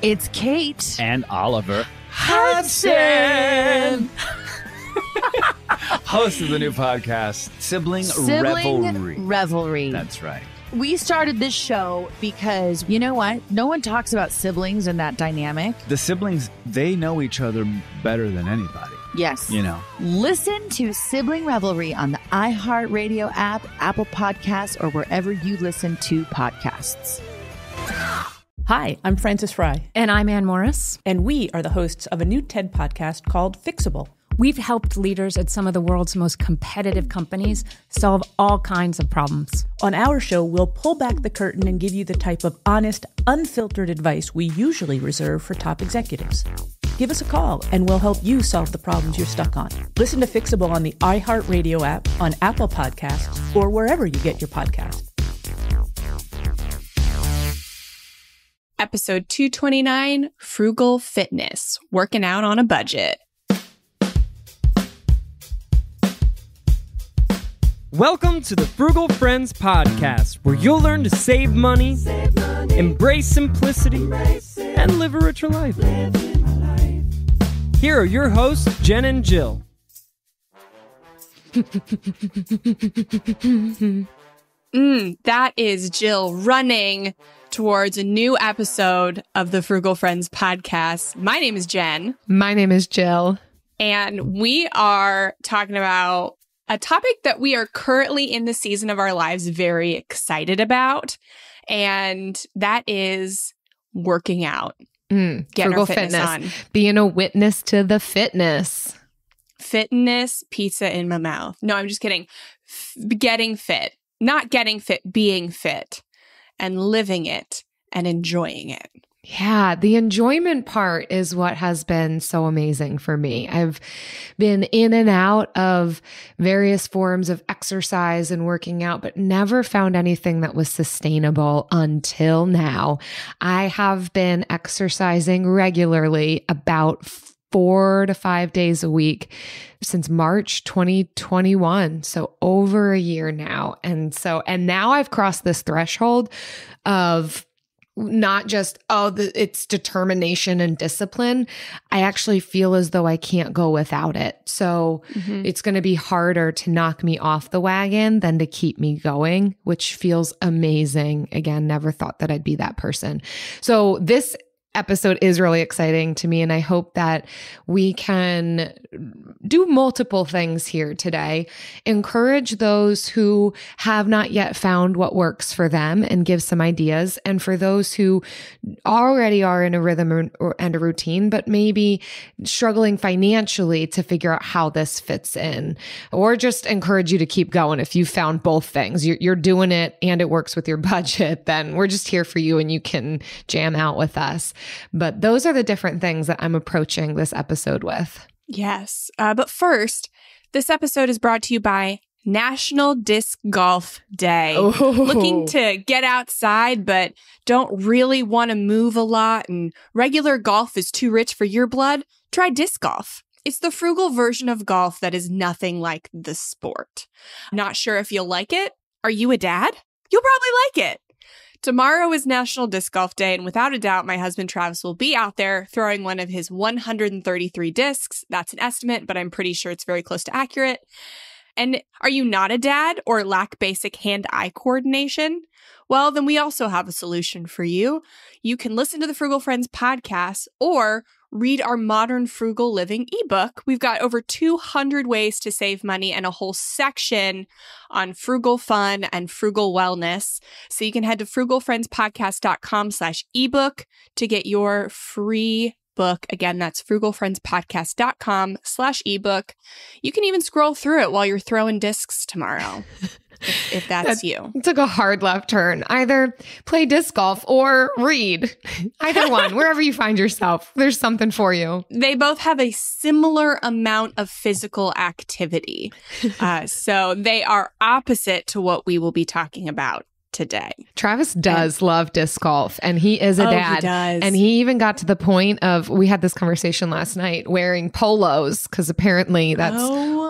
It's Kate. And Oliver Hudson. Host of the new podcast, Sibling Revelry. That's right. We started this show because, you know what? No one talks about siblings and that dynamic. The siblings, they know each other better than anybody. Yes. You know. Listen to Sibling Revelry on the iHeartRadio app, Apple Podcasts, or wherever you listen to podcasts. Hi, I'm Frances Fry. And I'm Ann Morris. And we are the hosts of a new TED podcast called Fixable. We've helped leaders at some of the world's most competitive companies solve all kinds of problems. On our show, we'll pull back the curtain and give you the type of honest, unfiltered advice we usually reserve for top executives. Give us a call and we'll help you solve the problems you're stuck on. Listen to Fixable on the iHeartRadio app, on Apple Podcasts, or wherever you get your podcasts. Episode 229, Frugal Fitness, working out on a budget. Welcome to the Frugal Friends podcast, where you'll learn to save money, embrace simplicity, and live a richer life. Here are your hosts, Jen and Jill. That is Jill running towards a new episode of the Frugal Friends podcast. My name is Jen. My name is Jill. And we are talking about a topic that we are currently in the season of our lives very excited about. And that is working out. Getting frugal our fitness on. Being a witness to the fitness. Fitness, pizza in my mouth. No, I'm just kidding. Getting fit. Not getting fit, being fit. And living it and enjoying it. Yeah, the enjoyment part is what has been so amazing for me. I've been in and out of various forms of exercise and working out, but never found anything that was sustainable until now. I have been exercising regularly about 4 to 5 days a week since March 2021. So over a year now. And now I've crossed this threshold of not just, it's determination and discipline. I actually feel as though I can't go without it. So it's going to be harder to knock me off the wagon than to keep me going, which feels amazing. Again, never thought that I'd be that person. So this episode is really exciting to me, and I hope that we can do multiple things here today. Encourage those who have not yet found what works for them and give some ideas. And for those who already are in a rhythm and a routine, but maybe struggling financially to figure out how this fits in, or just encourage you to keep going. If you found both things, you're doing it and it works with your budget, then we're just here for you and you can jam out with us. But those are the different things that I'm approaching this episode with. Yes. But first, this episode is brought to you by National Disc Golf Day. Oh. Looking to get outside, but don't really want to move a lot, and regular golf is too rich for your blood? Try disc golf. It's the frugal version of golf that is nothing like the sport. Not sure if you'll like it? Are you a dad? You'll probably like it. Tomorrow is National Disc Golf Day, and without a doubt, my husband Travis will be out there throwing one of his 133 discs. That's an estimate, but I'm pretty sure it's very close to accurate. And are you not a dad or lack basic hand-eye coordination? Well, then we also have a solution for you. You can listen to the Frugal Friends podcast or read our Modern Frugal Living eBook. We've got over 200 ways to save money and a whole section on frugal fun and frugal wellness. So you can head to frugalfriendspodcast.com/ebook to get your free book. Again, that's frugalfriendspodcast.com/ebook. You can even scroll through it while you're throwing discs tomorrow. If that's you. Took a hard left turn. Either play disc golf or read. Either one, wherever you find yourself, there's something for you. They both have a similar amount of physical activity. So they are opposite to what we will be talking about today. Travis does love disc golf, and he is a dad. He does. And he even got to the point of, we had this conversation last night, wearing polos, because apparently that's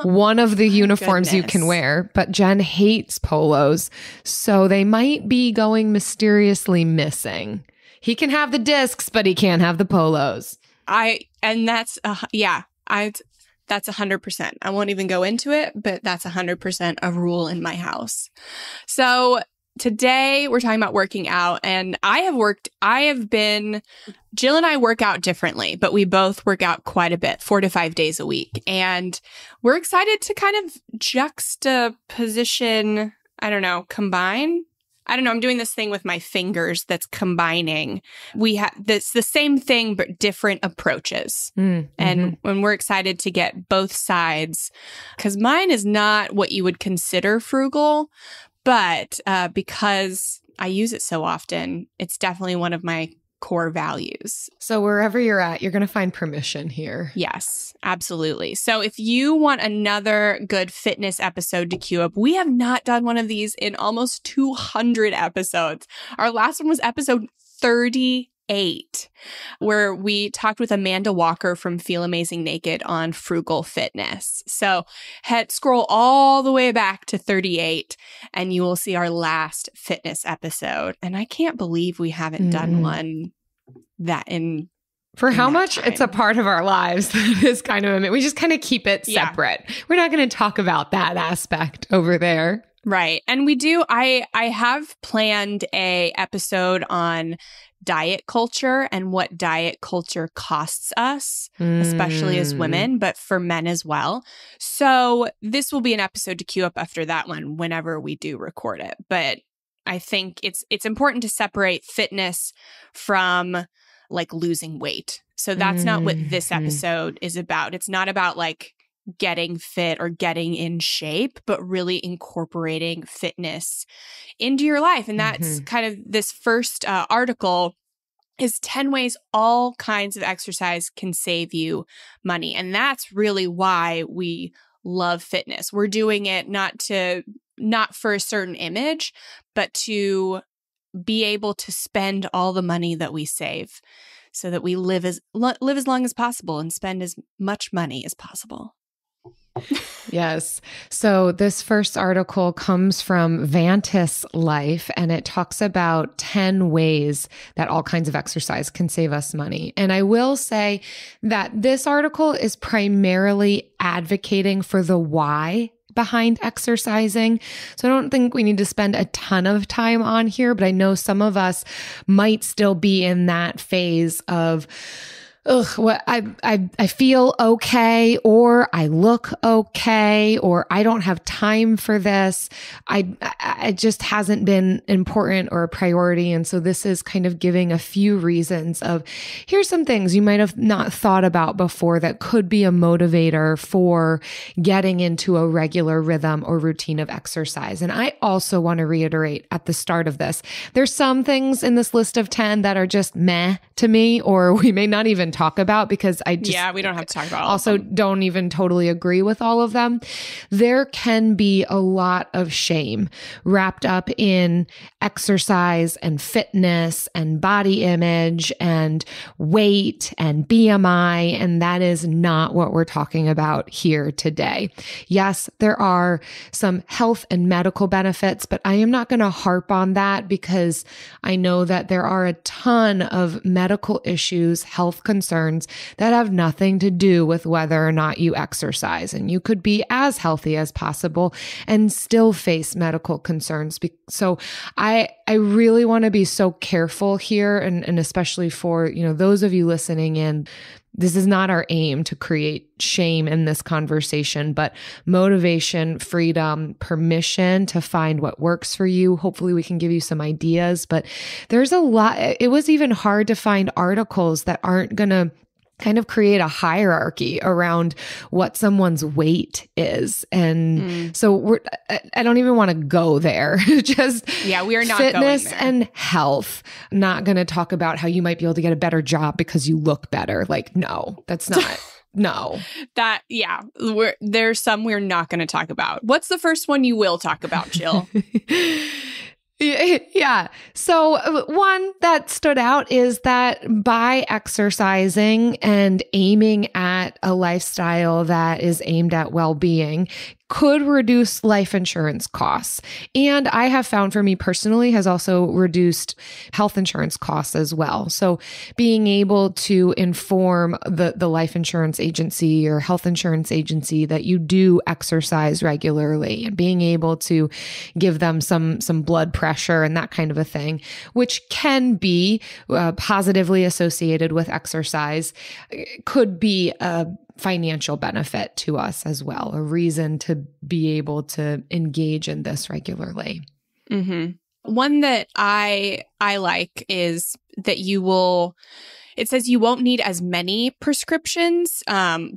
one of the uniforms you can wear. But Jen hates polos, so they might be going mysteriously missing. He can have the discs, but he can't have the polos. That's 100%. I won't even go into it, but that's 100% a rule in my house. So today we're talking about working out, and Jill and I work out differently, but we both work out quite a bit, 4 to 5 days a week. And we're excited to kind of juxtaposition, combine. I'm doing this thing with my fingers that's combining. We have the same thing, but different approaches. And when we're excited to get both sides, because mine is not what you would consider frugal, but because I use it so often, it's definitely one of my core values. So wherever you're at, you're going to find permission here. Yes, absolutely. So if you want another good fitness episode to queue up, we have not done one of these in almost 200 episodes. Our last one was episode 38, where we talked with Amanda Walker from Feel Amazing Naked on frugal fitness. So scroll all the way back to 38 and you will see our last fitness episode. And I can't believe we haven't done one for how much time. It's a part of our lives. That is kind of, we just kind of keep it separate. Yeah. We're not going to talk about that aspect over there. Right. And we do, I have planned a episode on diet culture and what diet culture costs us, especially as women, but for men as well. So this will be an episode to queue up after that one whenever we do record it. But I think it's important to separate fitness from like losing weight. So that's not what this episode is about. It's not about like getting fit or getting in shape, but really incorporating fitness into your life. And that's kind of this first article is 10 ways all kinds of exercise can save you money. And that's really why we love fitness. We're doing it not for a certain image, but to be able to spend all the money that we save so that we live as long as possible and spend as much money as possible. Yes. So this first article comes from Vantis Life, and it talks about 10 ways that all kinds of exercise can save us money. And I will say that this article is primarily advocating for the why behind exercising. So I don't think we need to spend a ton of time on here, but I know some of us might still be in that phase of, I feel okay, or I look okay, or I don't have time for this. It just hasn't been important or a priority. And so this is kind of giving a few reasons of, here's some things you might have not thought about before that could be a motivator for getting into a regular rhythm or routine of exercise. And I also want to reiterate at the start of this, there's some things in this list of 10 that are just meh to me, or we may not even talk about because we don't have to talk about all also of them. Don't even totally agree with all of them. There can be a lot of shame wrapped up in exercise and fitness and body image and weight and BMI, and that is not what we're talking about here today. Yes, there are some health and medical benefits, but I am not going to harp on that because I know that there are a ton of medical issues, health concerns that have nothing to do with whether or not you exercise. And you could be as healthy as possible and still face medical concerns. So I really want to be so careful here. And especially for, those of you listening in, this is not our aim to create shame in this conversation, but motivation, freedom, permission to find what works for you. Hopefully we can give you some ideas, but there's a lot. It was even hard to find articles that aren't going to kind of create a hierarchy around what someone's weight is. And so I don't even want to go there. Just we are not fitness going there. And health. Not going to talk about how you might be able to get a better job because you look better. Like, no, that's not. No. There's some we're not going to talk about. What's the first one you will talk about, Jill? Yeah. So one that stood out is that by exercising and aiming at a lifestyle that is aimed at well-being, could reduce life insurance costs. And I have found for me personally has also reduced health insurance costs as well. So being able to inform the life insurance agency or health insurance agency that you do exercise regularly, and being able to give them some blood pressure and that kind of a thing, which can be positively associated with exercise, could be a financial benefit to us as well, a reason to be able to engage in this regularly. Mm-hmm. One that I like is that it says you won't need as many prescriptions,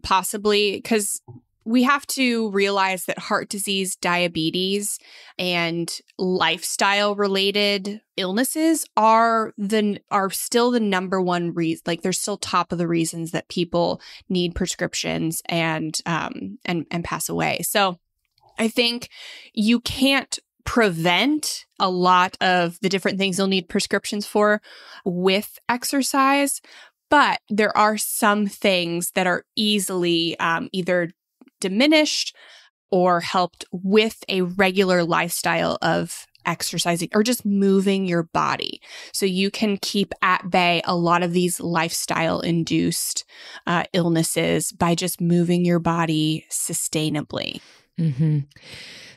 possibly because we have to realize that heart disease, diabetes, and lifestyle-related illnesses are still the number one reason. Like, they're still top of the reasons that people need prescriptions and pass away. So, I think you can't prevent a lot of the different things you'll need prescriptions for with exercise, but there are some things that are easily either diminished or helped with a regular lifestyle of exercising or just moving your body. So you can keep at bay a lot of these lifestyle-induced illnesses by just moving your body sustainably. Mm-hmm.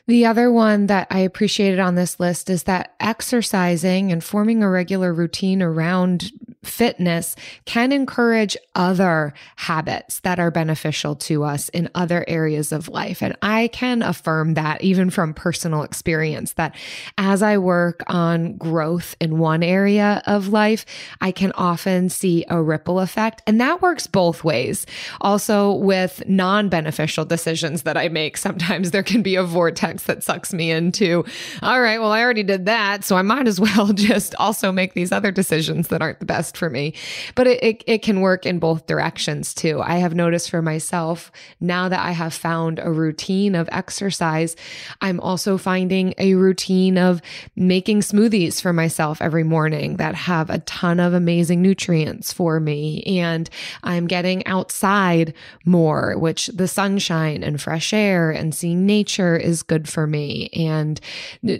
The other one that I appreciated on this list is that exercising and forming a regular routine around fitness can encourage other habits that are beneficial to us in other areas of life. And I can affirm that even from personal experience, that as I work on growth in one area of life, I can often see a ripple effect. And that works both ways. Also with non-beneficial decisions that I make, sometimes there can be a vortex that sucks me into, all right, well, I already did that, so I might as well just also make these other decisions that aren't the best for me. But it can work in both directions too. I have noticed for myself, now that I have found a routine of exercise, I'm also finding a routine of making smoothies for myself every morning that have a ton of amazing nutrients for me. And I'm getting outside more, which the sunshine and fresh air and seeing nature is good for me. And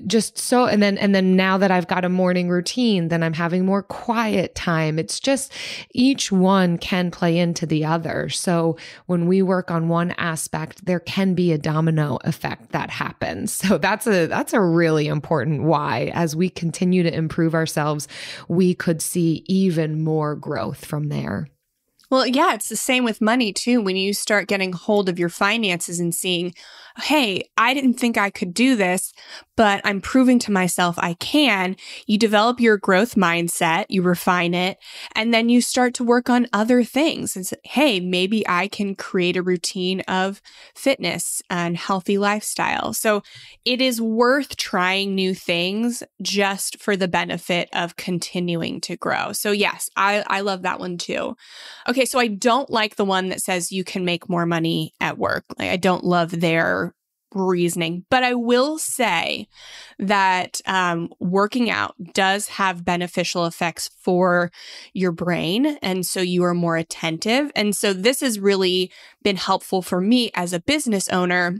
just so, and then now that I've got a morning routine, then I'm having more quiet time. It's just each one can play into the other. So when we work on one aspect, there can be a domino effect that happens. So that's a really important why. As we continue to improve ourselves, we could see even more growth from there. Well, yeah, it's the same with money too. When you start getting hold of your finances and seeing, hey, I didn't think I could do this, but I'm proving to myself I can. You develop your growth mindset, you refine it, and then you start to work on other things. And say, hey, maybe I can create a routine of fitness and healthy lifestyle. So it is worth trying new things just for the benefit of continuing to grow. So yes, I love that one too. Okay, so I don't like the one that says you can make more money at work. Like, I don't love their reasoning, but I will say that working out does have beneficial effects for your brain. And so you are more attentive. And so this has really been helpful for me as a business owner.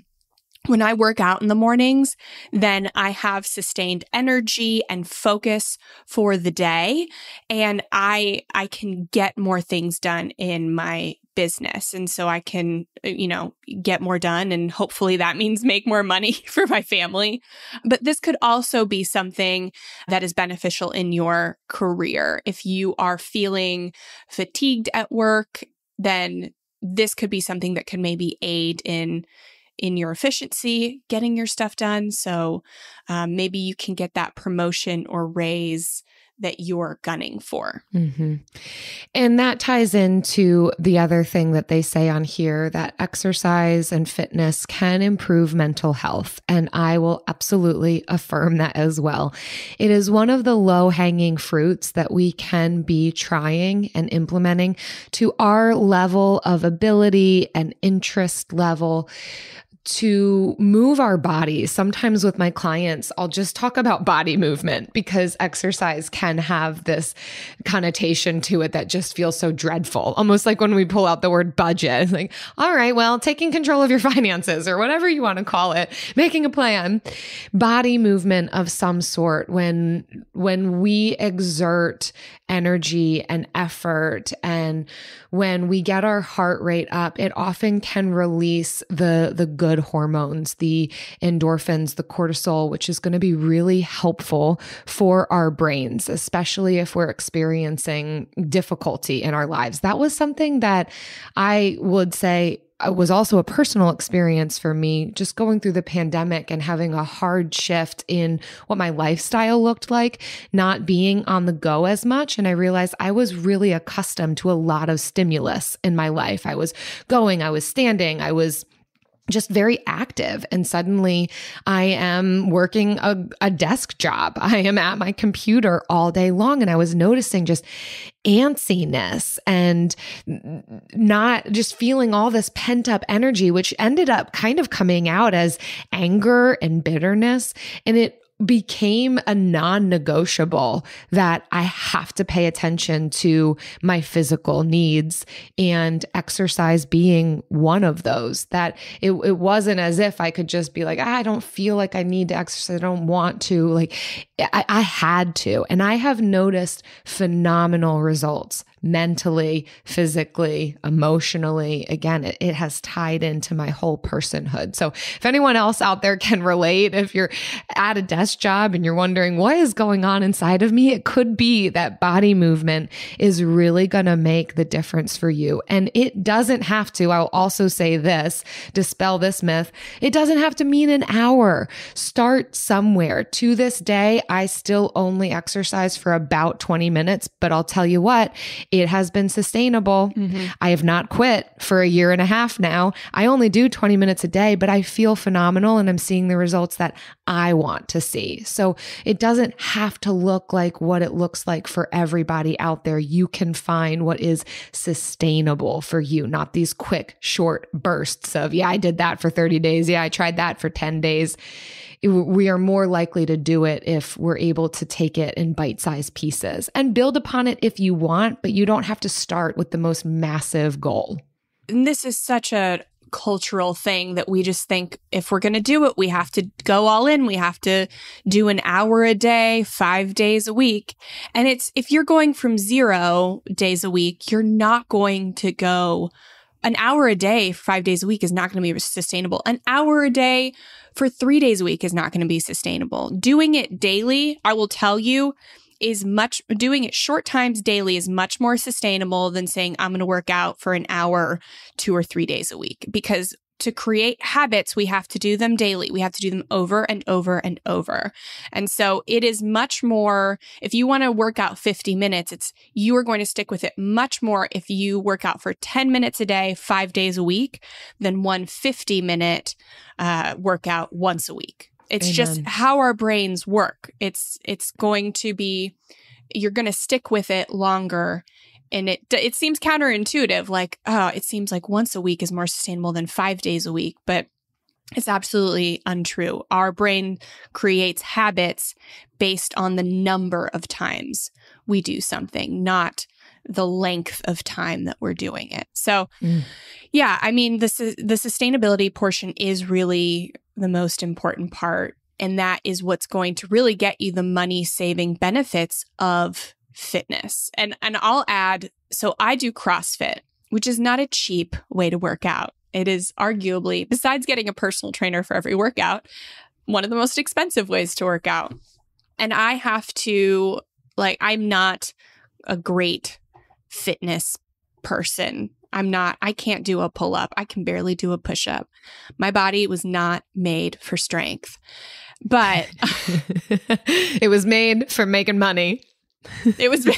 When I work out in the mornings, then I have sustained energy and focus for the day, and I can get more things done in my business. And so I can, get more done, and hopefully that means make more money for my family. But this could also be something that is beneficial in your career. If you are feeling fatigued at work, then this could be something that could maybe aid in your efficiency, getting your stuff done. So maybe you can get that promotion or raise that you're gunning for. Mm-hmm. And that ties into the other thing that they say on here, that exercise and fitness can improve mental health. And I will absolutely affirm that as well. It is one of the low-hanging fruits that we can be trying and implementing to our level of ability and interest level to move our bodies. Sometimes with my clients, I'll just talk about body movement because exercise can have this connotation to it that just feels so dreadful. Almost like when we pull out the word budget, it's like, all right, well, taking control of your finances or whatever you want to call it, making a plan. Body movement of some sort, when we exert energy and effort and when we get our heart rate up, it often can release the good hormones, the endorphins, the cortisol, which is going to be really helpful for our brains, especially if we're experiencing difficulty in our lives. That was something that I would say was also a personal experience for me, just going through the pandemic and having a hard shift in what my lifestyle looked like, not being on the go as much. And I realized I was really accustomed to a lot of stimulus in my life. I was going, I was standing, I was just very active. And suddenly I am working a desk job. I am at my computer all day long. And I was noticing just antsiness and not just feeling all this pent up energy, which ended up kind of coming out as anger and bitterness. And it became a non-negotiable that I have to pay attention to my physical needs, and exercise being one of those. That it wasn't as if I could just be like, I don't feel like I need to exercise. I don't want to. Like I had to. And I have noticed phenomenal results mentally, physically, emotionally. Again, it has tied into my whole personhood. So if anyone else out there can relate, if you're at a desk job and you're wondering what is going on inside of me, it could be that body movement is really going to make the difference for you. And it doesn't have to, I'll also say this, dispel this myth, it doesn't have to mean an hour. Start somewhere. To this day, I still only exercise for about 20 minutes, but I'll tell you what, it has been sustainable. Mm-hmm. I have not quit for a year and a half now. I only do 20 minutes a day, but I feel phenomenal and I'm seeing the results that I want to see. So it doesn't have to look like what it looks like for everybody out there. You can find what is sustainable for you, not these quick, short bursts of, yeah, I did that for 30 days. Yeah, I tried that for 10 days. We are more likely to do it if we're able to take it in bite-sized pieces and build upon it if you want, but you don't have to start with the most massive goal. And this is such a cultural thing that we just think if we're going to do it, we have to go all in. We have to do an hour a day, 5 days a week. And if you're going from 0 days a week, you're not going to go an hour a day, 5 days a week is not going to be sustainable. An hour a day for 3 days a week is not going to be sustainable. Doing it daily, I will tell you, doing it short times daily is much more sustainable than saying I'm going to work out for an hour 2 or 3 days a week. Because to create habits, we have to do them daily. We have to do them over and over and over. And so it is much more, if you want to work out 50 minutes, you are going to stick with it much more if you work out for 10 minutes a day, 5 days a week, than one 50-minute workout once a week. It's Amen. Just how our brains work. It's going to be, you're going to stick with it longer. And it seems counterintuitive, like, oh, it seems like once a week is more sustainable than 5 days a week, but it's absolutely untrue. Our brain creates habits based on the number of times we do something, not the length of time that we're doing it. So, yeah, I mean, the sustainability portion is really the most important part. And that is what's going to really get you the money-saving benefits of fitness. And I'll add, so I do CrossFit, which is not a cheap way to work out. It is arguably, besides getting a personal trainer for every workout, one of the most expensive ways to work out. And I have to, I'm not a great fitness person. I can't do a pull-up. I can barely do a push-up. My body was not made for strength, but it was made for making money. It was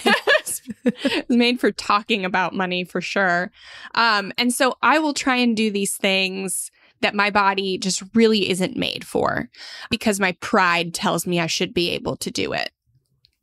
made for talking about money for sure. And so I will try and do these things that my body just really isn't made for because my pride tells me I should be able to do it.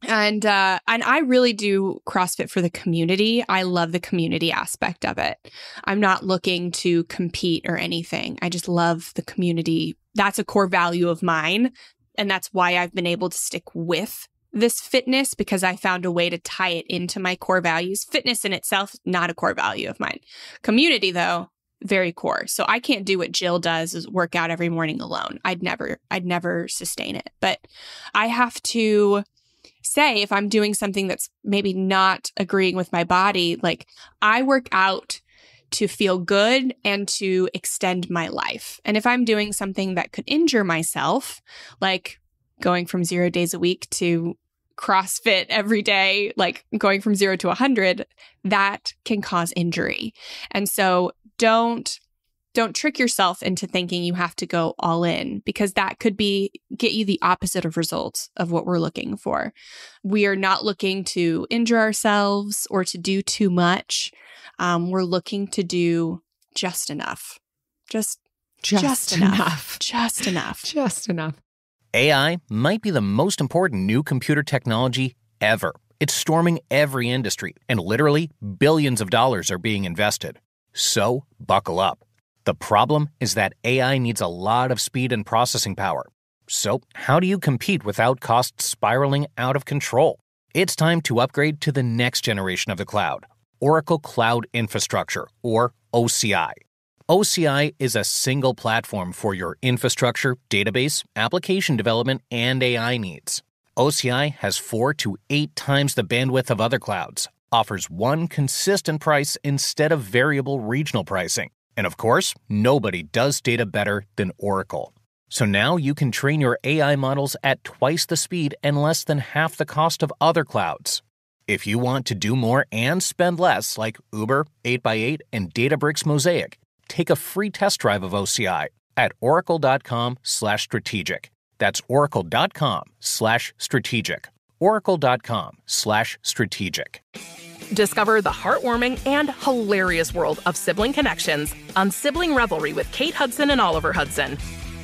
And I really do CrossFit for the community. I love the community aspect of it. I'm not looking to compete or anything. I just love the community. That's a core value of mine. And that's why I've been able to stick with this fitness, because I found a way to tie it into my core values. Fitness in itself, not a core value of mine. Community, though, very core. So I can't do what Jill does, is work out every morning alone. I'd never sustain it. But I have to say, if I'm doing something that's maybe not agreeing with my body, like, I work out to feel good and to extend my life. And if I'm doing something that could injure myself, like going from 0 days a week to CrossFit every day, like going from 0 to 100, that can cause injury. And so don't trick yourself into thinking you have to go all in, because that could get you the opposite of results of what we're looking for. We are not looking to injure ourselves or to do too much. We're looking to do just enough. Just enough. Just enough. Just enough. AI might be the most important new computer technology ever. It's storming every industry, and literally billions of dollars are being invested. So buckle up. The problem is that AI needs a lot of speed and processing power. So how do you compete without costs spiraling out of control? It's time to upgrade to the next generation of the cloud, Oracle Cloud Infrastructure, or OCI. OCI is a single platform for your infrastructure, database, application development, and AI needs. OCI has 4 to 8 times the bandwidth of other clouds, offers one consistent price instead of variable regional pricing. And of course, nobody does data better than Oracle. So now you can train your AI models at twice the speed and less than half the cost of other clouds. If you want to do more and spend less, like Uber, 8x8, and Databricks Mosaic, take a free test drive of OCI at oracle.com/strategic. That's oracle.com/strategic. oracle.com/strategic. Discover the heartwarming and hilarious world of sibling connections on Sibling Revelry with Kate Hudson and Oliver Hudson.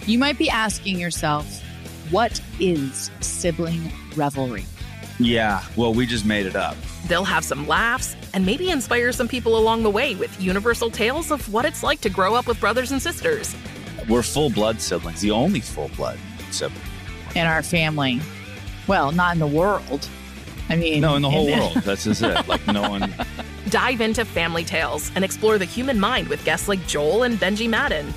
You might be asking yourself, what is sibling revelry? Yeah, well, we just made it up. They'll have some laughs and maybe inspire some people along the way with universal tales of what it's like to grow up with brothers and sisters. We're full-blood siblings, the only full-blood sibling in our family. Well, not in the world. I mean, no, in the whole world. That's just it. Like, no one. Dive into family tales and explore the human mind with guests like Joel and Benji Madden.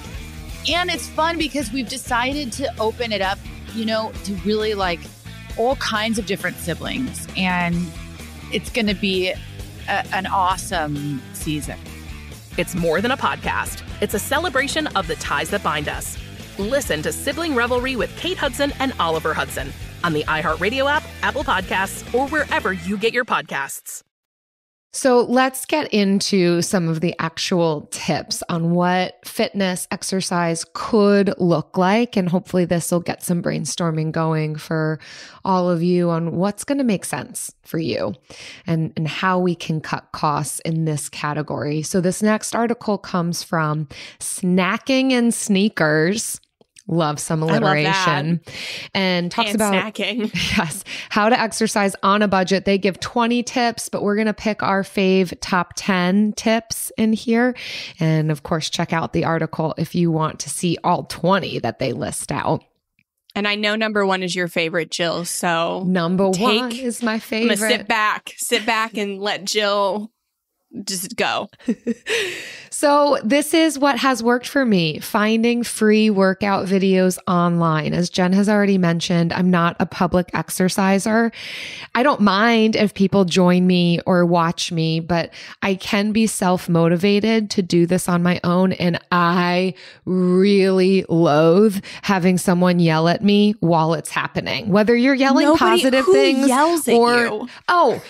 And it's fun because we've decided to open it up, to really like all kinds of different siblings. And it's going to be an awesome season. It's more than a podcast. It's a celebration of the ties that bind us. Listen to Sibling Revelry with Kate Hudson and Oliver Hudson on the iHeartRadio app, Apple Podcasts, or wherever you get your podcasts. So let's get into some of the actual tips on what fitness exercise could look like. And hopefully this will get some brainstorming going for all of you on what's going to make sense for you and how we can cut costs in this category. So this next article comes from Snacking and Sneakers. Love some alliteration. And talks about snacking. Yes, how to exercise on a budget. They give 20 tips, but we're going to pick our fave top 10 tips in here. And of course, check out the article if you want to see all 20 that they list out. And I know number 1 is your favorite, Jill. So number 1 is my favorite. I'm gonna sit back and let Jill just go. So this is what has worked for me, finding free workout videos online. As Jen has already mentioned, I'm not a public exerciser. I don't mind if people join me or watch me, but I can be self-motivated to do this on my own. And I really loathe having someone yell at me while it's happening. Whether you're yelling positive things yells at or, you? oh,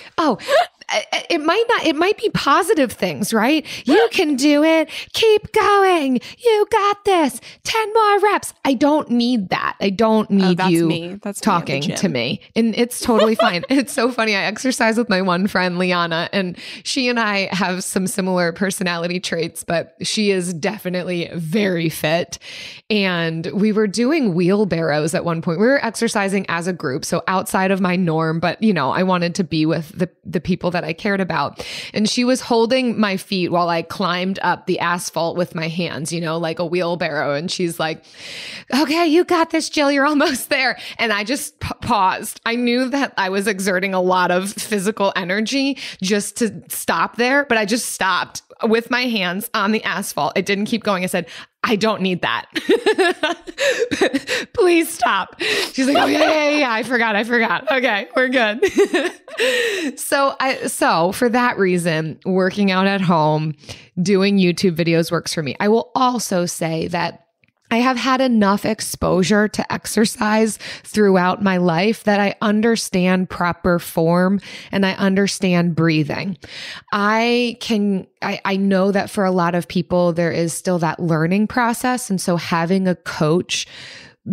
it might be positive things, right? You can do it. Keep going. You got this. 10 more reps. I don't need that. I don't need you talking to me. And it's totally fine. It's so funny. I exercise with my one friend, Liana, and she and I have some similar personality traits, but she is definitely very fit. And we were doing wheelbarrows at one point. We were exercising as a group, so outside of my norm, but I wanted to be with the people that I cared about. And she was holding my feet while I climbed up the asphalt with my hands, like a wheelbarrow. And she's like, okay, you got this, Jill, you're almost there. And I just paused. I knew that I was exerting a lot of physical energy just to stop there, but I just stopped with my hands on the asphalt. It didn't keep going. I said, I don't need that. Please stop. She's like, oh yeah. I forgot. Okay, we're good. So for that reason, working out at home, doing YouTube videos works for me. I will also say that I have had enough exposure to exercise throughout my life that I understand proper form and I understand breathing. I know that for a lot of people, there is still that learning process. And so having a coach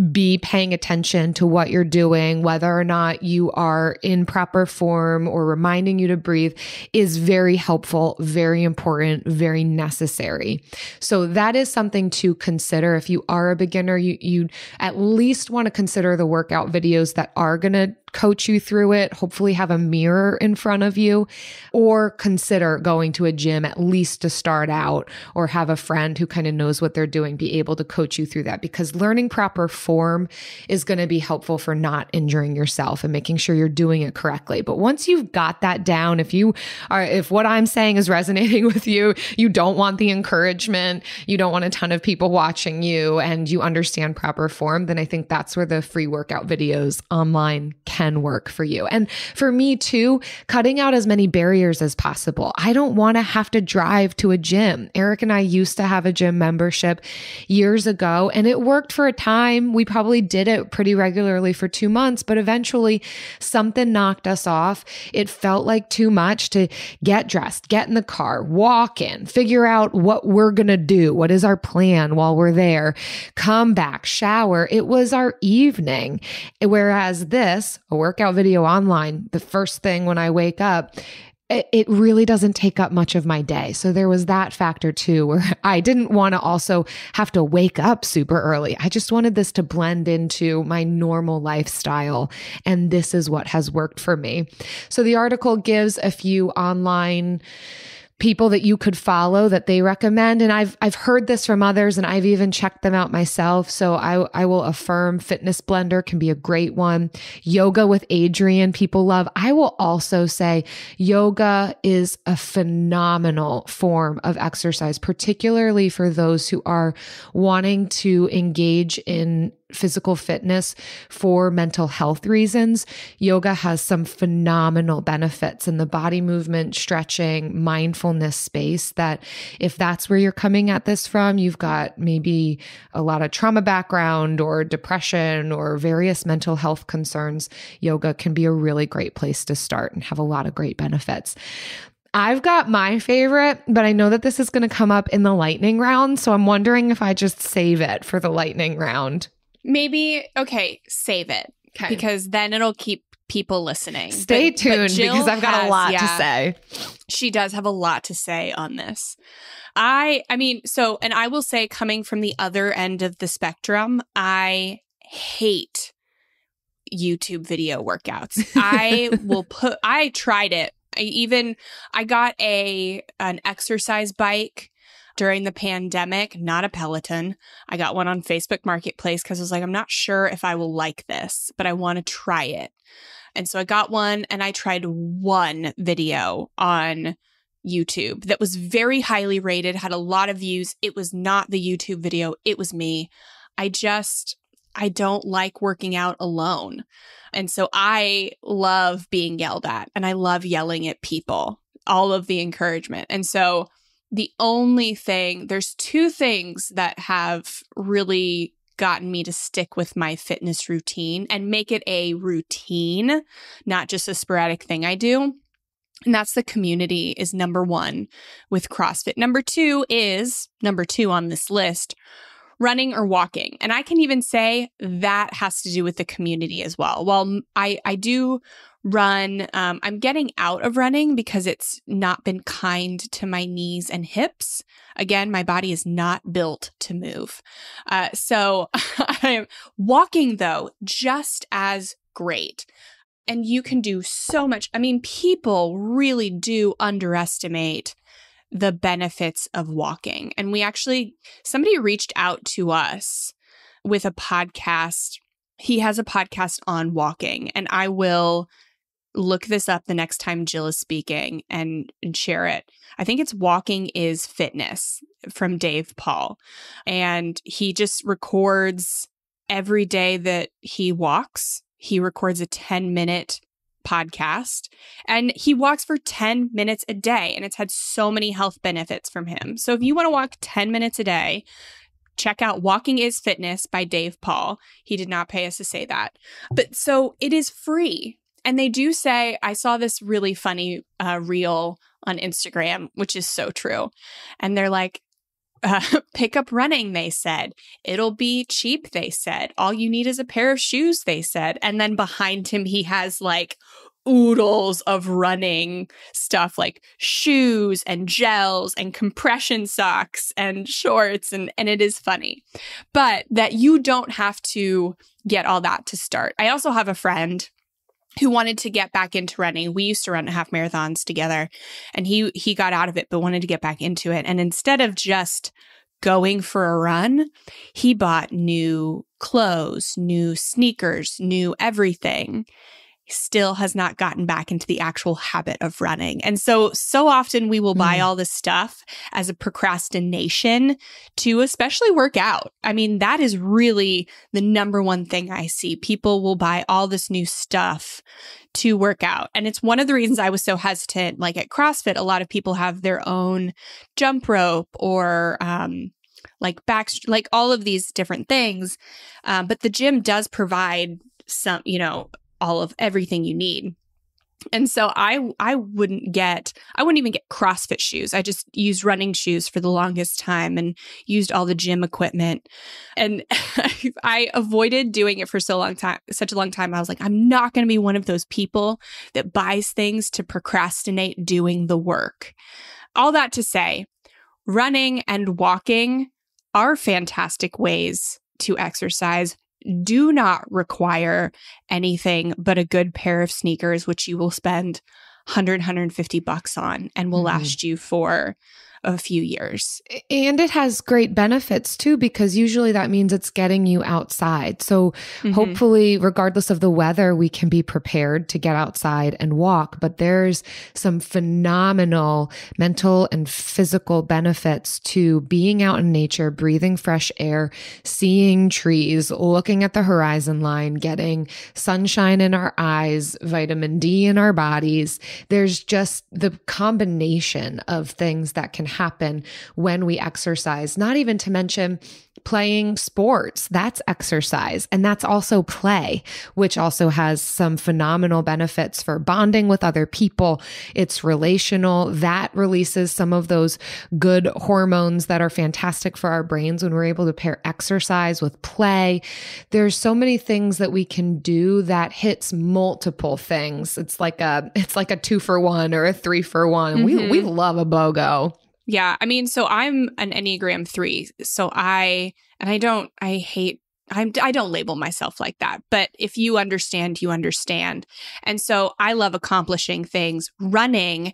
be paying attention to what you're doing, whether or not you are in proper form or reminding you to breathe is very helpful, very important, very necessary. So that is something to consider. If you are a beginner, you at least want to consider the workout videos that are going to coach you through it, hopefully have a mirror in front of you, or consider going to a gym at least to start out, or have a friend who kind of knows what they're doing, be able to coach you through that, because learning proper form is going to be helpful for not injuring yourself and making sure you're doing it correctly. But once you've got that down, if what I'm saying is resonating with you, you don't want the encouragement, you don't want a ton of people watching you, and you understand proper form, then I think that's where the free workout videos online can work for you. And for me too, cutting out as many barriers as possible. I don't want to have to drive to a gym. Eric and I used to have a gym membership years ago, and it worked for a time. We probably did it pretty regularly for 2 months, but eventually something knocked us off. It felt like too much to get dressed, get in the car, walk in, figure out what we're going to do. What is our plan while we're there? Come back, shower. It was our evening. Whereas this, a workout video online, the first thing when I wake up, it really doesn't take up much of my day. So there was that factor too, where I didn't want to also have to wake up super early. I just wanted this to blend into my normal lifestyle. And this is what has worked for me. So the article gives a few online people that you could follow that they recommend. And I've heard this from others, and I've even checked them out myself. So I will affirm Fitness Blender can be a great one. Yoga with Adriene, people love. I will also say yoga is a phenomenal form of exercise, particularly for those who are wanting to engage in physical fitness for mental health reasons. Yoga has some phenomenal benefits in the body movement, stretching, mindfulness space that if that's where you're coming at this from, you've got maybe a lot of trauma background or depression or various mental health concerns, yoga can be a really great place to start and have a lot of great benefits. I've got my favorite, but I know that this is going to come up in the lightning round. So I'm wondering if I just save it for the lightning round. Maybe, okay, save it. Okay. Because then it'll keep people listening. Stay tuned because I've got a lot to say. She does have a lot to say on this. I will say, coming from the other end of the spectrum, I hate YouTube video workouts. I tried it. I got an exercise bike during the pandemic, not a Peloton. I got one on Facebook Marketplace because I was like, I'm not sure if I will like this, but I want to try it. And so I got one and I tried one video on YouTube that was very highly rated, had a lot of views. It was not the YouTube video. It was me. I don't like working out alone. And so I love being yelled at, and I love yelling at people, all of the encouragement. And so there's two things that have really gotten me to stick with my fitness routine and make it a routine, not just a sporadic thing I do. And that's the community is number one with CrossFit. Number two on this list, running or walking. And I can even say that has to do with the community as well. While I do run, I'm getting out of running because it's not been kind to my knees and hips. Again, my body is not built to move. So I'm walking, though, just as great. And you can do so much. I mean, people really do underestimate the benefits of walking. And somebody reached out to us with a podcast. He has a podcast on walking, and I will look this up the next time Jill is speaking and share it. I think it's Walking is Fitness from Dave Paul. And he just records every day that he walks. He records a 10-minute podcast, and he walks for 10 minutes a day, and it's had so many health benefits from him. So if you want to walk 10 minutes a day, check out Walking is Fitness by Dave Paul. He did not pay us to say that. But so it is free. And they do say, I saw this really funny reel on Instagram, which is so true. And they're like, pick up running, they said. It'll be cheap, they said. All you need is a pair of shoes, they said. And then behind him, he has like oodles of running stuff like shoes and gels and compression socks and shorts. And it is funny. But that you don't have to get all that to start. I also have a friend who wanted to get back into running. We used to run half marathons together, and he got out of it, but wanted to get back into it. And instead of just going for a run, he bought new clothes, new sneakers, new everything. He still has not gotten back into the actual habit of running. And so often we will buy all this stuff as a procrastination to especially work out. I mean, that is really the number one thing I see. People will buy all this new stuff to work out. And it's one of the reasons I was so hesitant. Like at CrossFit, a lot of people have their own jump rope or like all of these different things. But the gym does provide some, all of everything you need. And so I wouldn't even get CrossFit shoes. I just used running shoes for the longest time and used all the gym equipment. And I avoided doing it for such a long time. I was like, I'm not going to be one of those people that buys things to procrastinate doing the work. All that to say, running and walking are fantastic ways to exercise. Do not require anything but a good pair of sneakers, which you will spend $150 on and will last you for a few years. And it has great benefits too, because usually that means it's getting you outside. So hopefully, regardless of the weather, we can be prepared to get outside and walk. But there's some phenomenal mental and physical benefits to being out in nature, breathing fresh air, seeing trees, looking at the horizon line, getting sunshine in our eyes, vitamin D in our bodies. There's just the combination of things that can happen when we exercise, not even to mention playing sports. That's exercise. And that's also play, which also has some phenomenal benefits for bonding with other people. It's relational. That releases some of those good hormones that are fantastic for our brains when we're able to pair exercise with play. There's so many things that we can do that hits multiple things. It's like a 2-for-1 or a 3-for-1. We love a BOGO. Yeah. I mean, so I'm an Enneagram 3. So I don't label myself like that. But if you understand, you understand. And so I love accomplishing things. Running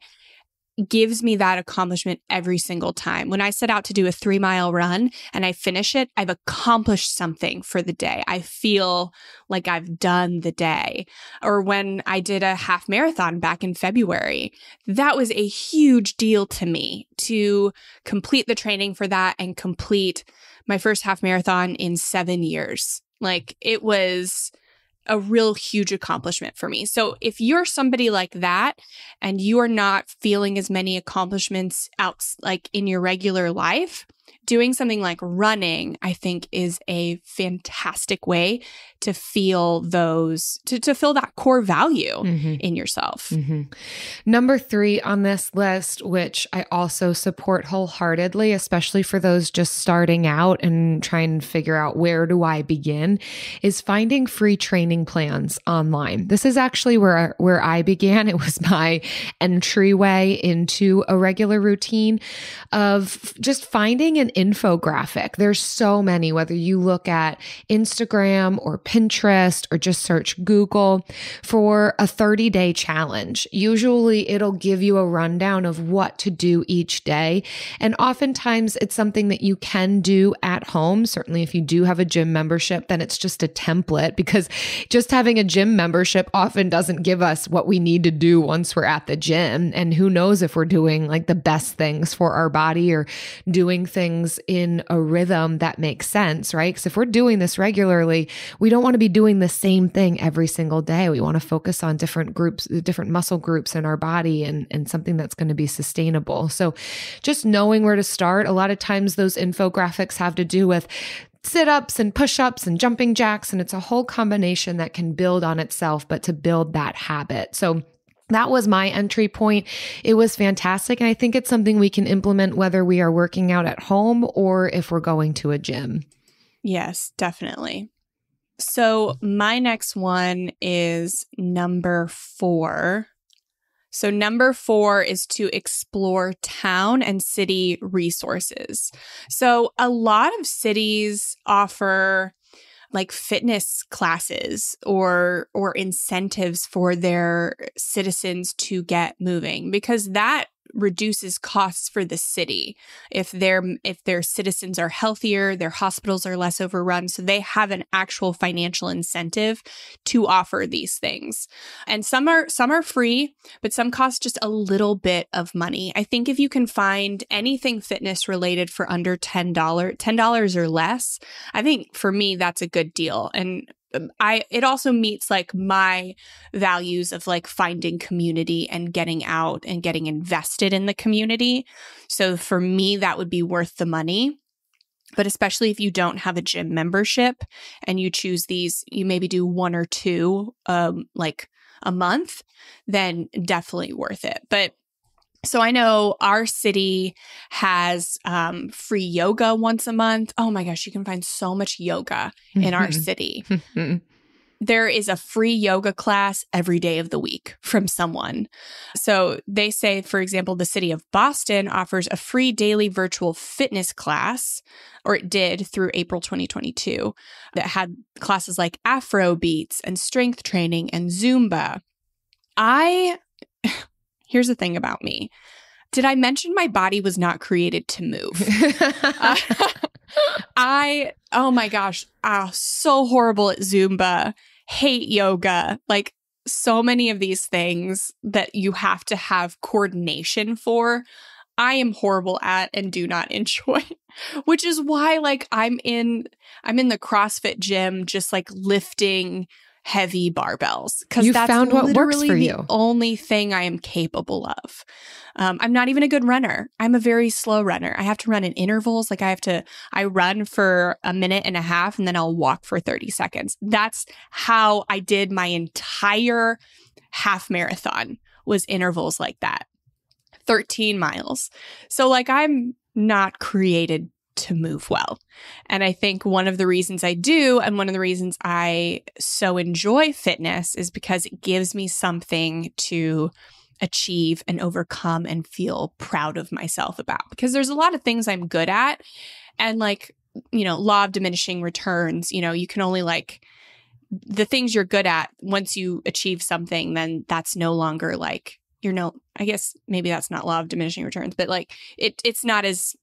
gives me that accomplishment every single time. When I set out to do a 3-mile run and I finish it, I've accomplished something for the day. I feel like I've done the day. Or when I did a half marathon back in February, that was a huge deal to me to complete the training for that and complete my first half marathon in 7 years. Like, it was a real huge accomplishment for me. So if you're somebody like that and you are not feeling as many accomplishments out like in your regular life, doing something like running, I think, is a fantastic way to feel those, to feel that core value in yourself. Number 3 on this list, which I also support wholeheartedly, especially for those just starting out and trying to figure out where do I begin, is finding free training plans online. This is actually where I began. It was my entryway into a regular routine of just finding an infographic. There's so many, whether you look at Instagram or Pinterest or just search Google for a 30-day challenge. Usually it'll give you a rundown of what to do each day. And oftentimes it's something that you can do at home. Certainly if you do have a gym membership, then it's just a template, because just having a gym membership often doesn't give us what we need to do once we're at the gym. And who knows if we're doing like the best things for our body or doing things in a rhythm that makes sense, right? Because if we're doing this regularly, we don't want to be doing the same thing every single day. We want to focus on different groups, different muscle groups in our body, and something that's going to be sustainable. So just knowing where to start. A lot of times those infographics have to do with sit-ups and push-ups and jumping jacks, and it's a whole combination that can build on itself, but to build that habit. So that was my entry point. It was fantastic. And I think it's something we can implement whether we are working out at home or if we're going to a gym. Yes, definitely. So my next one is number 4. So number 4 is to explore town and city resources. So a lot of cities offer like fitness classes or incentives for their citizens to get moving, because that reduces costs for the city. If their citizens are healthier, their hospitals are less overrun, so they have an actual financial incentive to offer these things. And some are free, but some cost just a little bit of money. I think if you can find anything fitness related for under $10 or less, I think for me that's a good deal. And it also meets like my values of like finding community and getting out and getting invested in the community. So for me, that would be worth the money. But especially if you don't have a gym membership and you choose these, you maybe do 1 or 2 like a month, then definitely worth it. But so I know our city has free yoga once a month. Oh my gosh, you can find so much yoga in our city. There is a free yoga class every day of the week from someone. So they say, for example, the city of Boston offers a free daily virtual fitness class, or it did through April 2022, that had classes like Afro beats and strength training and Zumba. Here's the thing about me. Did I mention my body was not created to move? Oh my gosh, so horrible at Zumba, hate yoga, like so many of these things that you have to have coordination for. I am horrible at and do not enjoy, which is why like I'm in the CrossFit gym, just like lifting heavy barbells, because that's found what works for you. The only thing I am capable of. I'm not even a good runner. I'm a very slow runner. I have to run in intervals. Like I run for a minute and a half and then I'll walk for 30 seconds. That's how I did my entire half marathon, was intervals like that. 13 miles. So like I'm not created to move well. And I think one of the reasons I do, and one of the reasons I so enjoy fitness, is because it gives me something to achieve and overcome and feel proud of myself about. Because there's a lot of things I'm good at, and like, you know, law of diminishing returns, you know, you can only like the things you're good at, once you achieve something, then that's no longer like, I guess maybe that's not law of diminishing returns, but like it's not as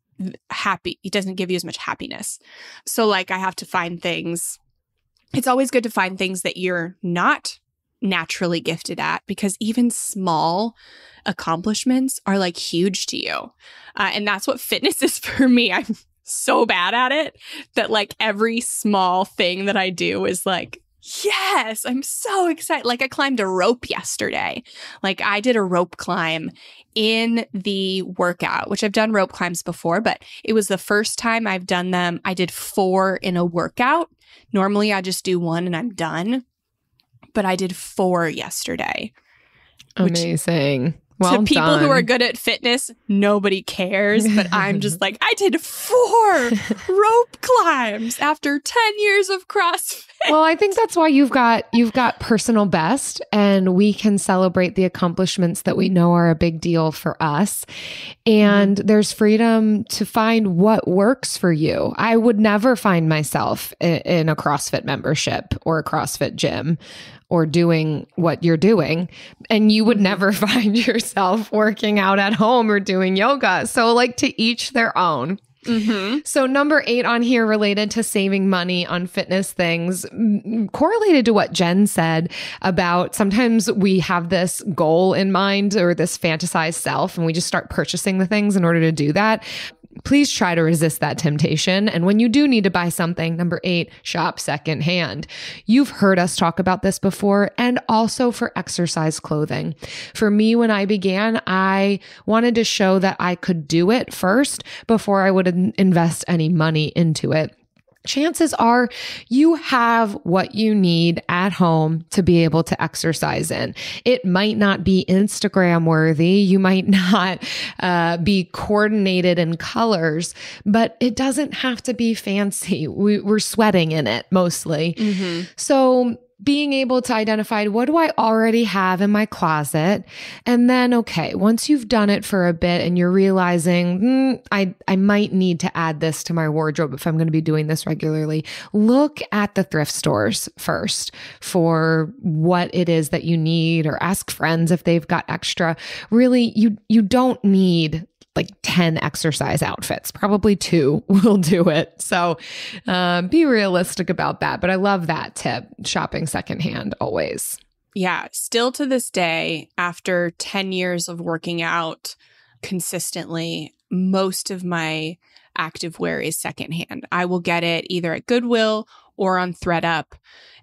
happy. It doesn't give you as much happiness. So like I have to find things. It's always good to find things that you're not naturally gifted at, because even small accomplishments are like huge to you. And that's what fitness is for me. I'm so bad at it that like every small thing that I do is like Yes, I'm so excited. Like I climbed a rope yesterday. Like I did a rope climb in the workout, which I've done rope climbs before, but it was the first time I've done them. I did 4 in a workout. Normally I just do 1 and I'm done, but I did 4 yesterday. Amazing. Well to people done. who are good at fitness, nobody cares. But I'm just like, I did 4 rope climbs after 10 years of CrossFit. Well, I think that's why you've got personal best, and we can celebrate the accomplishments that we know are a big deal for us. And there's freedom to find what works for you. I would never find myself in a CrossFit membership or a CrossFit gym or doing what you're doing. And you would never find yourself working out at home or doing yoga. So like, to each their own. Mm-hmm. So number 8 on here, related to saving money on fitness things, correlated to what Jen said about sometimes we have this goal in mind or this fantasized self, and we just start purchasing the things in order to do that. Please try to resist that temptation. And when you do need to buy something, number 8, shop secondhand. You've heard us talk about this before, and also for exercise clothing. For me, when I began, I wanted to show that I could do it first before I would invest any money into it. Chances are you have what you need at home to be able to exercise in. It might not be Instagram worthy. You might not be coordinated in colors, but it doesn't have to be fancy. We're sweating in it mostly. Mm-hmm. So being able to identify, what do I already have in my closet? And then, okay, once you've done it for a bit and you're realizing, I might need to add this to my wardrobe if I'm going to be doing this regularly, look at the thrift stores first for what it is that you need, or ask friends if they've got extra. Really, you don't need like 10 exercise outfits. Probably 2 will do it. So be realistic about that. But I love that tip, shopping secondhand always. Yeah. Still to this day, after 10 years of working out consistently, most of my activewear is secondhand. I will get it either at Goodwill or on ThredUp.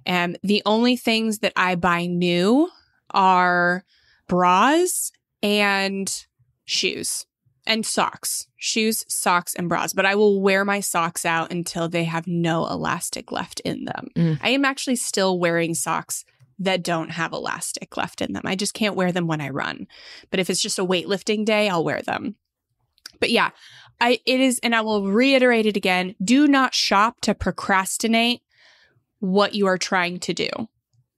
And the only things that I buy new are bras and shoes. And socks, shoes, socks, and bras. But I will wear my socks out until they have no elastic left in them. I am actually still wearing socks that don't have elastic left in them. I just can't wear them when I run. But if it's just a weightlifting day, I'll wear them. But yeah, it is, and I will reiterate it again, do not shop to procrastinate what you are trying to do.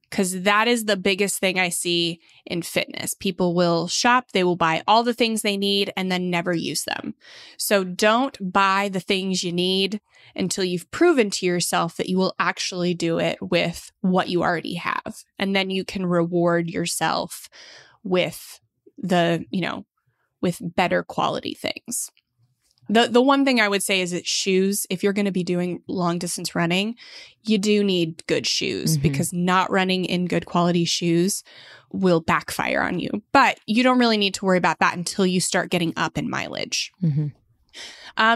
Because that is the biggest thing I see in fitness. People will shop, they will buy all the things they need and then never use them. So don't buy the things you need until you've proven to yourself that you will actually do it with what you already have. And then you can reward yourself with with better quality things. The one thing I would say is that shoes, if you're going to be doing long distance running, you do need good shoes, because not running in good quality shoes will backfire on you. But you don't really need to worry about that until you start getting up in mileage. The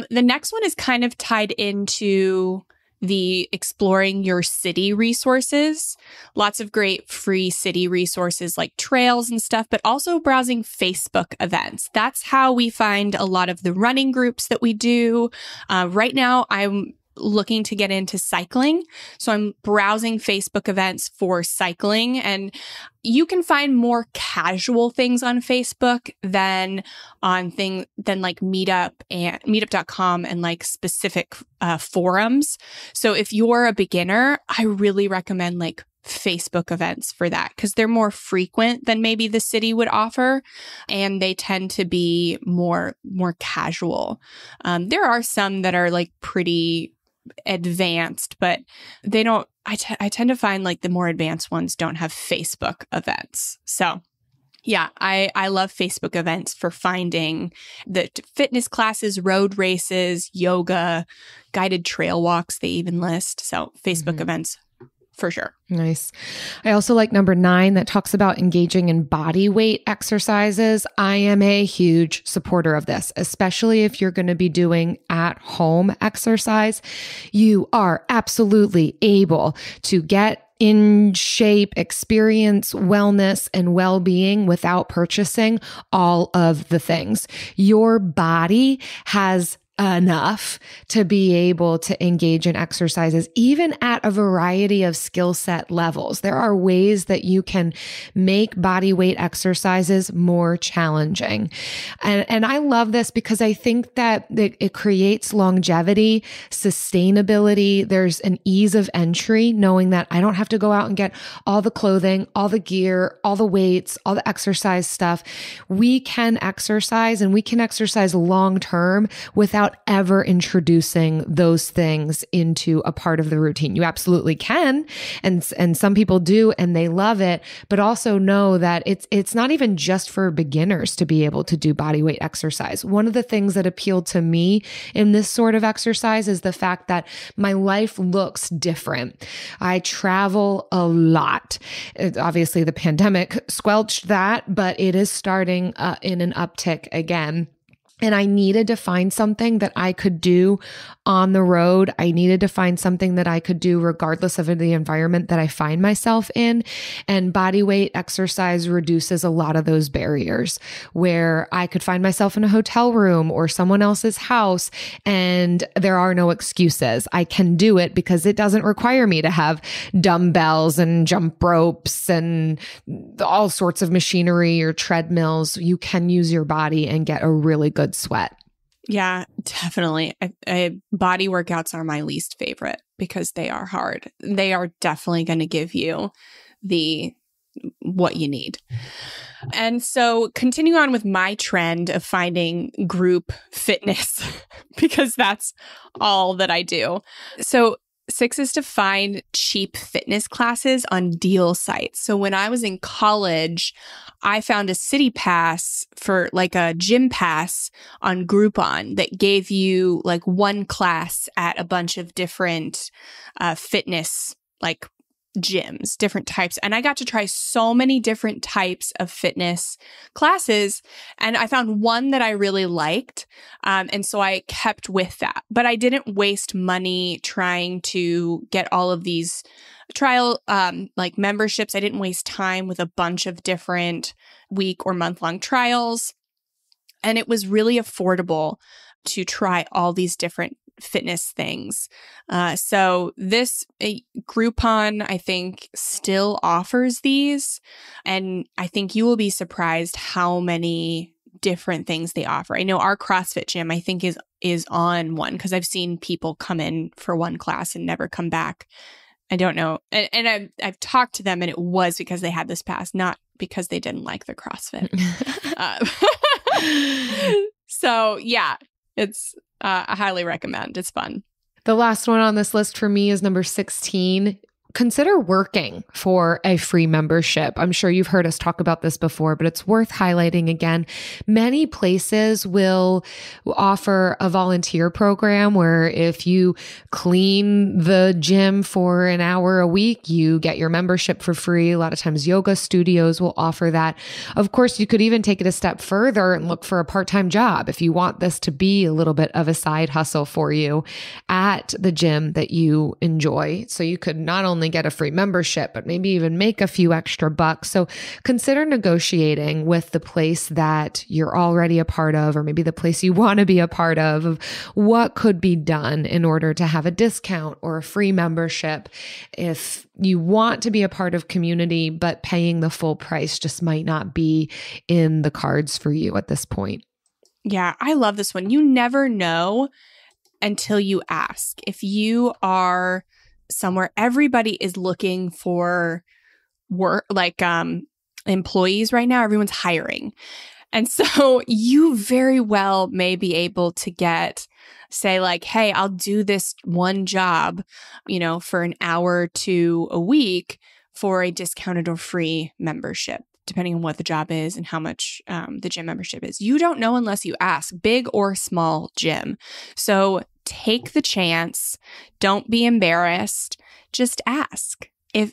next one is kind of tied into the exploring your city resources. Lots of great free city resources like trails and stuff, but also browsing Facebook events. That's how we find a lot of the running groups that we do. Right now, I'm looking to get into cycling. So I'm browsing Facebook events for cycling, and you can find more casual things on Facebook than like meetup.com and like specific forums. So if you're a beginner, I really recommend like Facebook events for that, because they're more frequent than maybe the city would offer, and they tend to be more casual. There are some that are like pretty advanced, but they don't, I tend to find like the more advanced ones don't have Facebook events. So yeah, I love Facebook events for finding the fitness classes, road races, yoga, guided trail walks, they even list. So Facebook events for sure. Nice. I also like number 9 that talks about engaging in body weight exercises. I am a huge supporter of this, especially if you're going to be doing at home exercise. You are absolutely able to get in shape, experience wellness and well-being without purchasing all of the things. Your body has enough to be able to engage in exercises, even at a variety of skill set levels. There are ways that you can make body weight exercises more challenging. And I love this because I think that it creates longevity, sustainability. There's an ease of entry, knowing that I don't have to go out and get all the clothing, all the gear, all the weights, all the exercise stuff. We can exercise, and we can exercise long term without ever introducing those things into a part of the routine. You absolutely can. And some people do, and they love it, but also know that it's not even just for beginners to be able to do body weight exercise. One of the things that appealed to me in this sort of exercise is the fact that my life looks different. I travel a lot. Obviously, the pandemic squelched that, but it is starting in an uptick again. And I needed to find something that I could do on the road. I needed to find something that I could do regardless of the environment that I find myself in. And body weight exercise reduces a lot of those barriers, where I could find myself in a hotel room or someone else's house, and there are no excuses. I can do it because it doesn't require me to have dumbbells and jump ropes and all sorts of machinery or treadmills. You can use your body and get a really good sweat. Yeah, definitely. Body workouts are my least favorite because they are hard. They are definitely going to give you what you need. And so continue on with my trend of finding group fitness because that's all that I do. So 6 is to find cheap fitness classes on deal sites. So when I was in college, I found a city pass for like a gym pass on Groupon that gave you like one class at a bunch of different fitness like gyms, different types. And I got to try so many different types of fitness classes. And I found one that I really liked. And so I kept with that. But I didn't waste money trying to get all of these trial like memberships. I didn't waste time with a bunch of different week or month-long trials. And it was really affordable to try all these different fitness things. So this Groupon, I think, still offers these. And I think you will be surprised how many different things they offer. I know our CrossFit gym, I think, is on one because I've seen people come in for one class and never come back. I don't know. And I've talked to them, and it was because they had this pass, not because they didn't like the CrossFit. So yeah, it's I highly recommend. It's fun. The last one on this list for me is number 16. Consider working for a free membership. I'm sure you've heard us talk about this before, but it's worth highlighting again. Many places will offer a volunteer program where if you clean the gym for an hour a week, you get your membership for free. A lot of times yoga studios will offer that. Of course, you could even take it a step further and look for a part-time job if you want this to be a little bit of a side hustle for you at the gym that you enjoy. So you could not only get a free membership, but maybe even make a few extra bucks. So consider negotiating with the place that you're already a part of, or maybe the place you want to be a part of what could be done in order to have a discount or a free membership. If you want to be a part of community, but paying the full price just might not be in the cards for you at this point. Yeah, I love this one. You never know until you ask. If you are somewhere, everybody is looking for work, like employees right now. Everyone's hiring. And so you very well may be able to say like, hey, I'll do this one job, for an hour to a week for a discounted or free membership, depending on what the job is and how much the gym membership is. You don't know unless you ask, big or small gym. So take the chance. Don't be embarrassed. Just ask.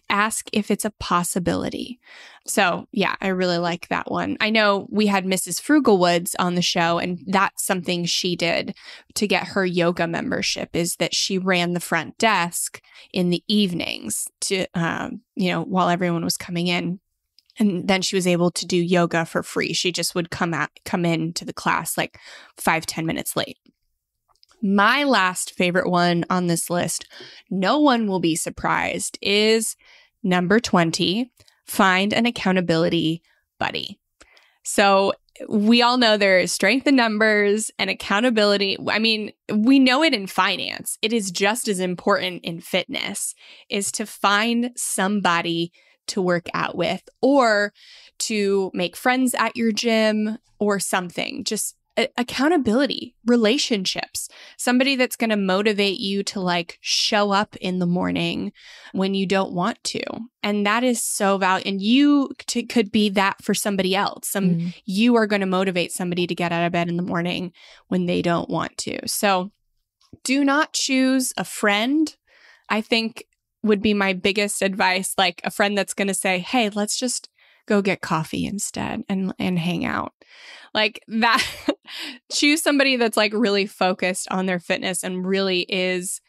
ask if it's a possibility. So yeah, I really like that one. I know we had Mrs. Frugalwoods on the show, and that's something she did to get her yoga membership, is that she ran the front desk in the evenings to, while everyone was coming in. And then she was able to do yoga for free. She just would come into the class like 5-10 minutes late. My last favorite one on this list, no one will be surprised, is number 20, find an accountability buddy. So we all know there is strength in numbers and accountability. I mean, we know it in finance. It is just as important in fitness, is to find somebody to work out with or to make friends at your gym or something. Just accountability, relationships, somebody that's going to motivate you to like show up in the morning when you don't want to. And that is so valuable. And you could be that for somebody else. You are going to motivate somebody to get out of bed in the morning when they don't want to. So do not choose a friend, I think would be my biggest advice. Like a friend that's going to say, hey, let's just go get coffee instead and hang out. Like that, choose somebody that's like really focused on their fitness and really is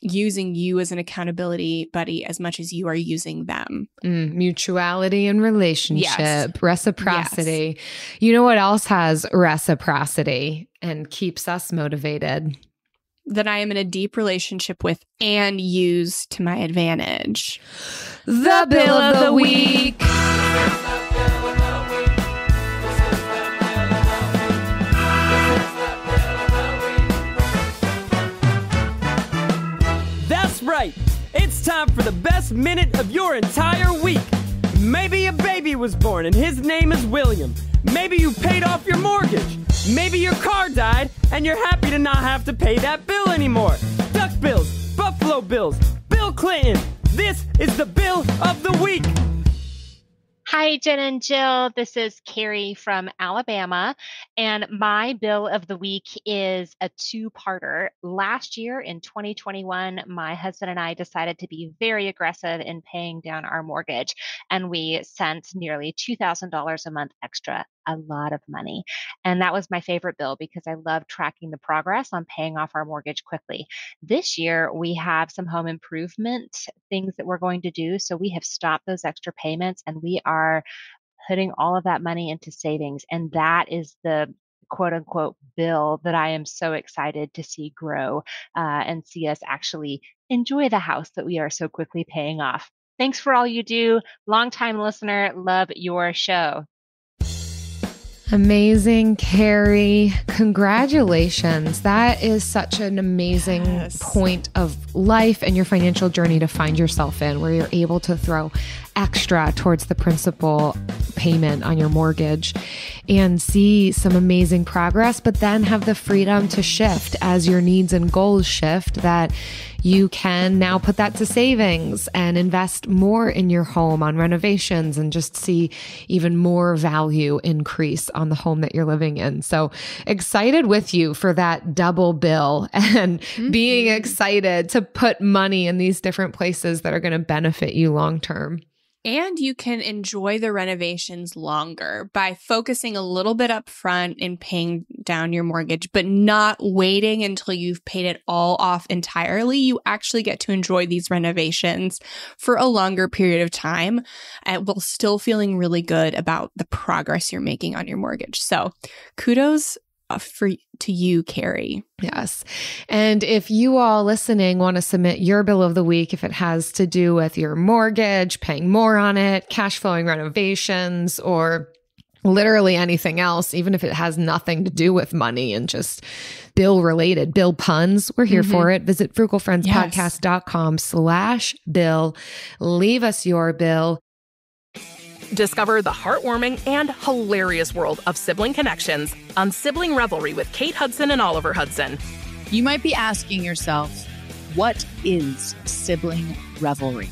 using you as an accountability buddy as much as you are using them. Mutuality in relationship, reciprocity. Yes. You know what else has reciprocity and keeps us motivated? That I am in a deep relationship with and use to my advantage. The Bill of the Week. That's right. It's time for the best minute of your entire week. Maybe a baby was born and his name is William. Maybe you paid off your mortgage. Maybe your car died and you're happy to not have to pay that bill anymore. Duck bills, Buffalo Bills, Bill Clinton. This is the Bill of the Week. Hi, Jen and Jill. This is Carrie from Alabama, and my Bill of the Week is a two-parter. Last year in 2021, my husband and I decided to be very aggressive in paying down our mortgage, and we sent nearly $2,000 a month extra. A lot of money. And that was my favorite bill because I love tracking the progress on paying off our mortgage quickly. This year, we have some home improvement things that we're going to do. So we have stopped those extra payments and we are putting all of that money into savings. And that is the quote unquote bill that I am so excited to see grow and see us actually enjoy the house that we are so quickly paying off. Thanks for all you do. Longtime listener, love your show. Amazing, Carrie. Congratulations. That is such an amazing point of life and your financial journey to find yourself in, where you're able to throw extra towards the principal payment on your mortgage and see some amazing progress, but then have the freedom to shift as your needs and goals shift, that you can now put that to savings and invest more in your home on renovations and just see even more value increase on the home that you're living in. So excited with you for that double bill and being excited to put money in these different places that are going to benefit you long term. And you can enjoy the renovations longer by focusing a little bit up front in paying down your mortgage, but not waiting until you've paid it all off entirely. You actually get to enjoy these renovations for a longer period of time and while still feeling really good about the progress you're making on your mortgage. So kudos to you, Carrie. Yes. And if you all listening want to submit your bill of the week, if it has to do with your mortgage, paying more on it, cash flowing renovations, or literally anything else, even if it has nothing to do with money and just bill related, bill puns, we're here for it. Visit frugalfriendspodcast.com/bill. Leave us your bill. Discover the heartwarming and hilarious world of sibling connections on Sibling Revelry with Kate Hudson and Oliver Hudson. You might be asking yourself, what is sibling revelry?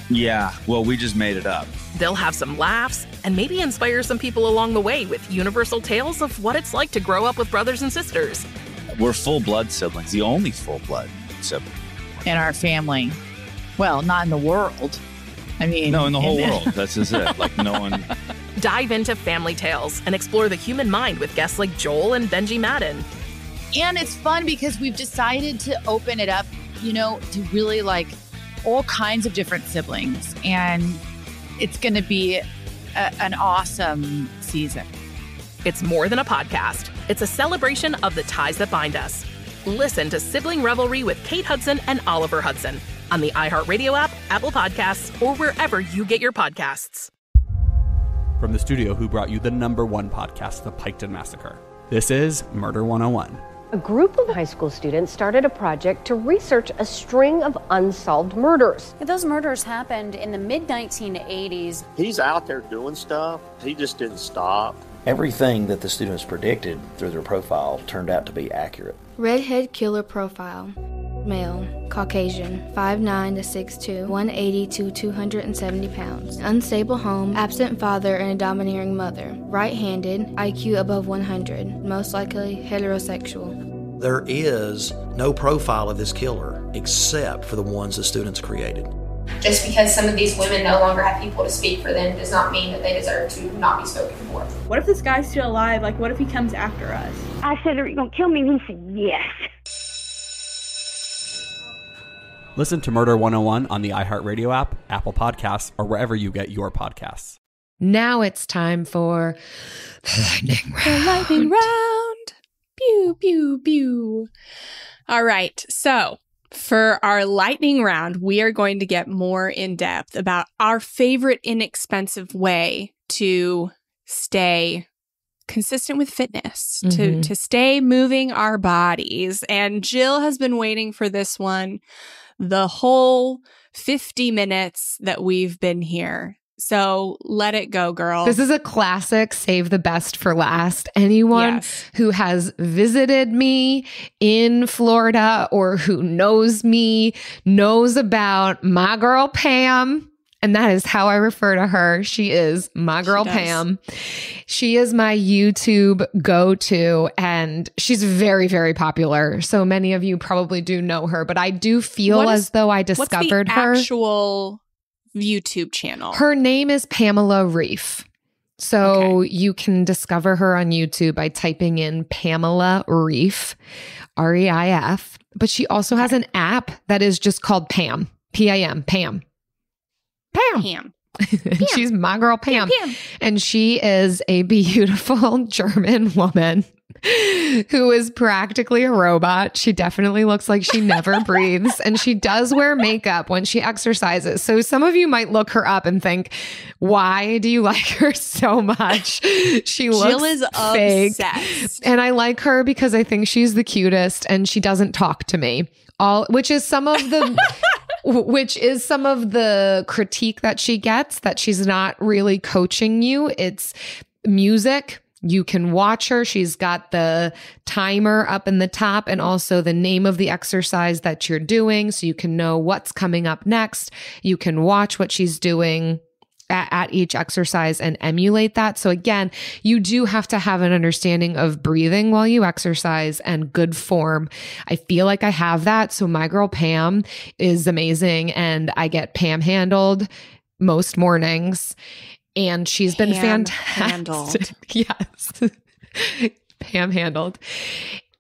Yeah, well, we just made it up. They'll have some laughs and maybe inspire some people along the way with universal tales of what it's like to grow up with brothers and sisters. We're full-blood siblings, the only full-blood sibling in our family. Well, not in the world. I mean, no, in the whole world. That's just it. Like no one. Dive into family tales and explore the human mind with guests like Joel and Benji Madden. And it's fun because we've decided to open it up, to really like all kinds of different siblings. And it's going to be an awesome season. It's more than a podcast. It's a celebration of the ties that bind us. Listen to Sibling Revelry with Kate Hudson and Oliver Hudson on the iHeartRadio app, Apple Podcasts, or wherever you get your podcasts. From the studio who brought you the #1 podcast, The Piketon Massacre, this is Murder 101. A group of high school students started a project to research a string of unsolved murders. Those murders happened in the mid-1980s. He's out there doing stuff. He just didn't stop. Everything that the students predicted through their profile turned out to be accurate. Redhead killer profile. Male, Caucasian, 5'9" to 6'2", 180 to 270 pounds. Unstable home, absent father and a domineering mother. Right-handed, IQ above 100, most likely heterosexual. There is no profile of this killer except for the ones the students created. Just because some of these women no longer have people to speak for them does not mean that they deserve to not be spoken for. What if this guy's still alive? Like, what if he comes after us? I said, are you going to kill me? And he said, yes. Listen to Murder 101 on the iHeartRadio app, Apple Podcasts, or wherever you get your podcasts. Now it's time for the lightning round. The lightning round. Pew, pew, pew. All right. So for our lightning round, we are going to get more in depth about our favorite inexpensive way to stay consistent with fitness, to stay moving our bodies. And Jill has been waiting for this one the whole 50 minutes that we've been here. So let it go, girl. This is a classic save the best for last. Anyone who has visited me in Florida or who knows me knows about my girl Pam. And that is how I refer to her. She is my girl Pam. She is my YouTube go-to, and she's very, very popular. So many of you probably do know her, but I do feel as though I discovered her. What's the actual YouTube channel? Her name is Pamela Reif. So you can discover her on YouTube by typing in Pamela Reif, R-E-I-F. But she also has an app that is just called Pam, P-A-M, Pam. Pam. She's my girl Pam. Pam. And she is a beautiful German woman who is practically a robot. She definitely looks like she never breathes, and she does wear makeup when she exercises. So some of you might look her up and think, why do you like her so much? She looks Jill is fake. Obsessed. And I like her because I think she's the cutest, and she doesn't talk to me. Which is some of the critique that she gets, that she's not really coaching you. It's music. You can watch her. She's got the timer up in the top and also the name of the exercise that you're doing, so you can know what's coming up next. You can watch what she's doing at each exercise and emulate that. So again, you do have to have an understanding of breathing while you exercise and good form. I feel like I have that. So my girl Pam is amazing, and I get Pam handled most mornings, and she's been fantastic. Yes. Pam handled.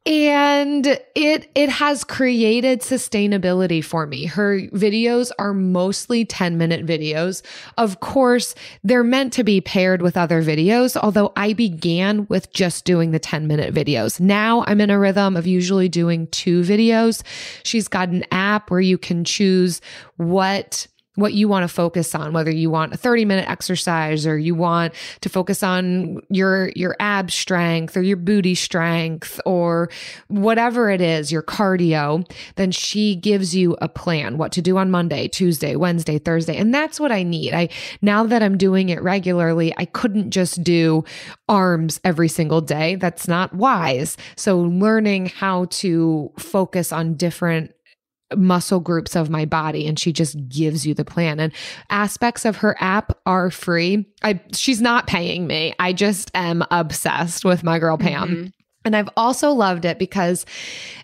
And it has created sustainability for me. Her videos are mostly 10-minute videos. Of course, they're meant to be paired with other videos, although I began with just doing the 10-minute videos. Now I'm in a rhythm of usually doing 2 videos. She's got an app where you can choose what you want to focus on, whether you want a 30-minute exercise or you want to focus on your ab strength or your booty strength or whatever it is, your cardio. Then she gives you a plan, what to do on Monday, Tuesday, Wednesday, Thursday. And that's what I need. Now that I'm doing it regularly, I couldn't just do arms every single day. That's not wise. So learning how to focus on different muscle groups of my body, and she just gives you the plan. And aspects of her app are free. She's not paying me. I just am obsessed with my girl Pam. And I've also loved it because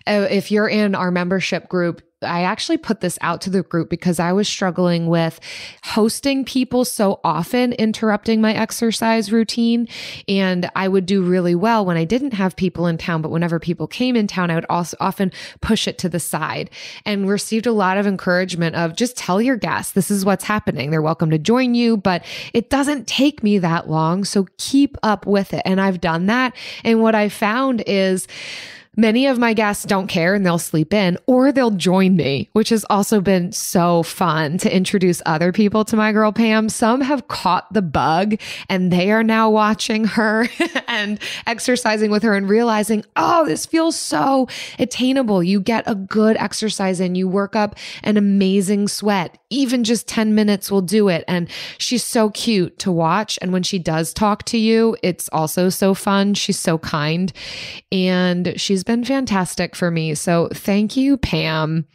if you're in our membership group, I actually put this out to the group because I was struggling with hosting people so often, interrupting my exercise routine. And I would do really well when I didn't have people in town, but whenever people came in town, I would also often push it to the side and received a lot of encouragement of just tell your guests, this is what's happening. They're welcome to join you, but it doesn't take me that long. So keep up with it. And I've done that. And what I found is many of my guests don't care and they'll sleep in or they'll join me, which has also been so fun to introduce other people to my girl Pam. Some have caught the bug and they are now watching her and exercising with her and realizing, oh, this feels so attainable. You get a good exercise in, you work up an amazing sweat. Even just 10 minutes will do it. And she's so cute to watch. And when she does talk to you, it's also so fun. She's so kind and she's been fantastic for me. So thank you, Pam,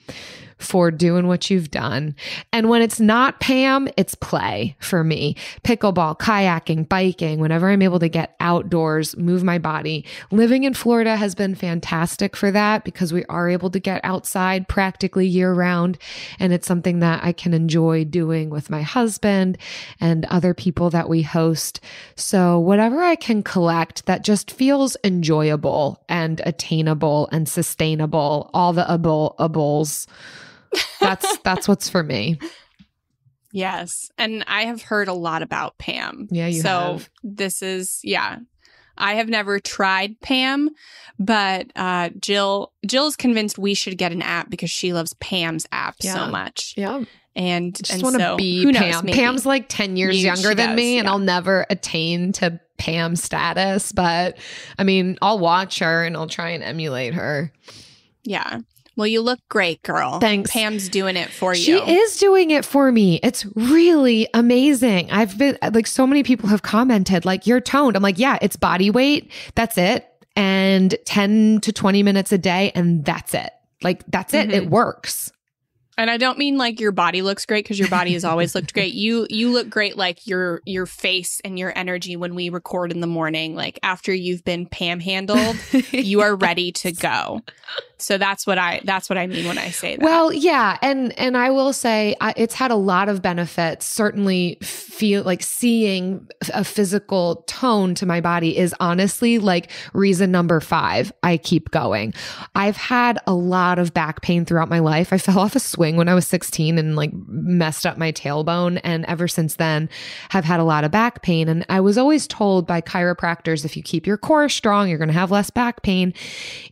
for doing what you've done. And when it's not Pam, it's play for me. Pickleball, kayaking, biking, whenever I'm able to get outdoors, move my body. Living in Florida has been fantastic for that because we are able to get outside practically year round. And it's something that I can enjoy doing with my husband and other people that we host. So whatever I can collect that just feels enjoyable and attainable and sustainable, all the ables. That's what's for me. Yes. And I have heard a lot about Pam. Yeah, you have. So this is, I have never tried Pam, but Jill's convinced we should get an app because she loves Pam's app so much. Yeah. And just want to so, be who Pam. knows, Pam's like 10 years younger than me, and I'll never attain to Pam status. But I mean, I'll watch her and I'll try and emulate her. Yeah. Well, you look great, girl. Thanks. Pam's doing it for you. She is doing it for me. It's really amazing. I've been like, so many people have commented like, you're toned. I'm like, yeah, it's body weight. That's it. And 10 to 20 minutes a day. And that's it. Like, that's it. It works. And I don't mean like your body looks great because your body has always looked great. You look great, like your face and your energy when we record in the morning. Like after you've been Pam handled, you are ready to go. So that's what I mean when I say that. Well, yeah, and I will say it's had a lot of benefits. Certainly, feel like seeing a physical tone to my body is honestly like reason number 5. I keep going. I've had a lot of back pain throughout my life. I fell off a swing when I was 16 and like messed up my tailbone, and ever since then, have had a lot of back pain. And I was always told by chiropractors, if you keep your core strong, you're going to have less back pain,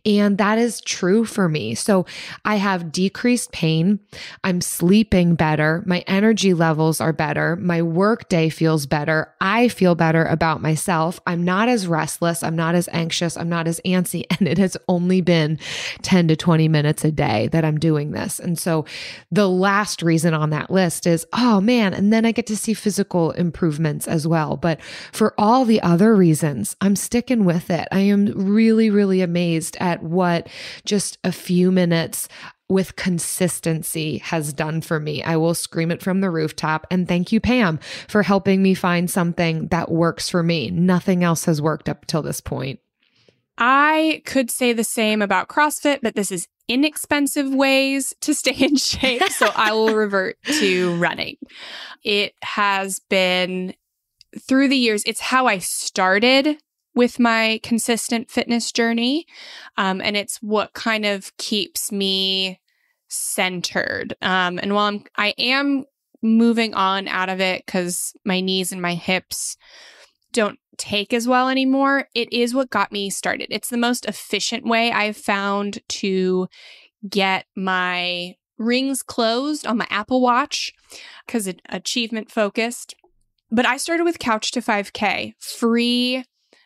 and that is true for me. So I have decreased pain. I'm sleeping better. My energy levels are better. My work day feels better. I feel better about myself. I'm not as restless. I'm not as anxious. I'm not as antsy. And it has only been 10 to 20 minutes a day that I'm doing this. And so the last reason on that list is, oh man, and then I get to see physical improvements as well. But for all the other reasons, I'm sticking with it. I am really, really amazed at what just a few minutes with consistency has done for me. I will scream it from the rooftop. And thank you, Pam, for helping me find something that works for me. Nothing else has worked up till this point. I could say the same about CrossFit, but this is inexpensive ways to stay in shape. So I will revert to running. It has been through the years, it's how I started with my consistent fitness journey. And it's what kind of keeps me centered. And while I am moving on out of it because my knees and my hips don't take as well anymore, it is what got me started. It's the most efficient way I've found to get my rings closed on my Apple Watch because it's achievement focused. But I started with Couch to 5K, free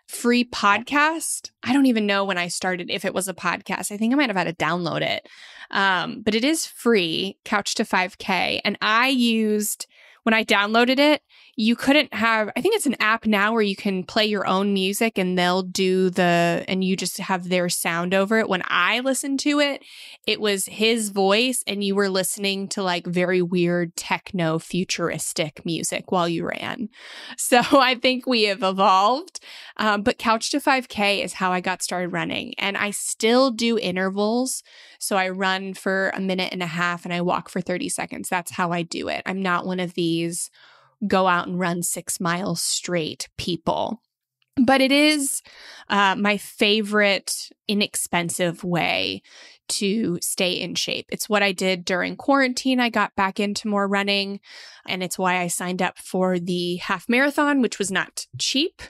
podcast. I don't even know when I started, if it was a podcast. I think I might have had to download it. But it is free, Couch to 5K. And I used when I downloaded it, you couldn't have, I think it's an app now where you can play your own music and they'll do and you just have their sound over it. When I listened to it, it was his voice and you were listening to like very weird techno futuristic music while you ran. So I think we have evolved. But Couch to 5K is how I got started running. And I still do intervals. So I run for a minute and a half and I walk for 30 seconds. That's how I do it. I'm not one of these go out and run 6 miles straight people. But it is my favorite inexpensive way to stay in shape. It's what I did during quarantine. I got back into more running, and it's why I signed up for the half marathon, which was not cheap.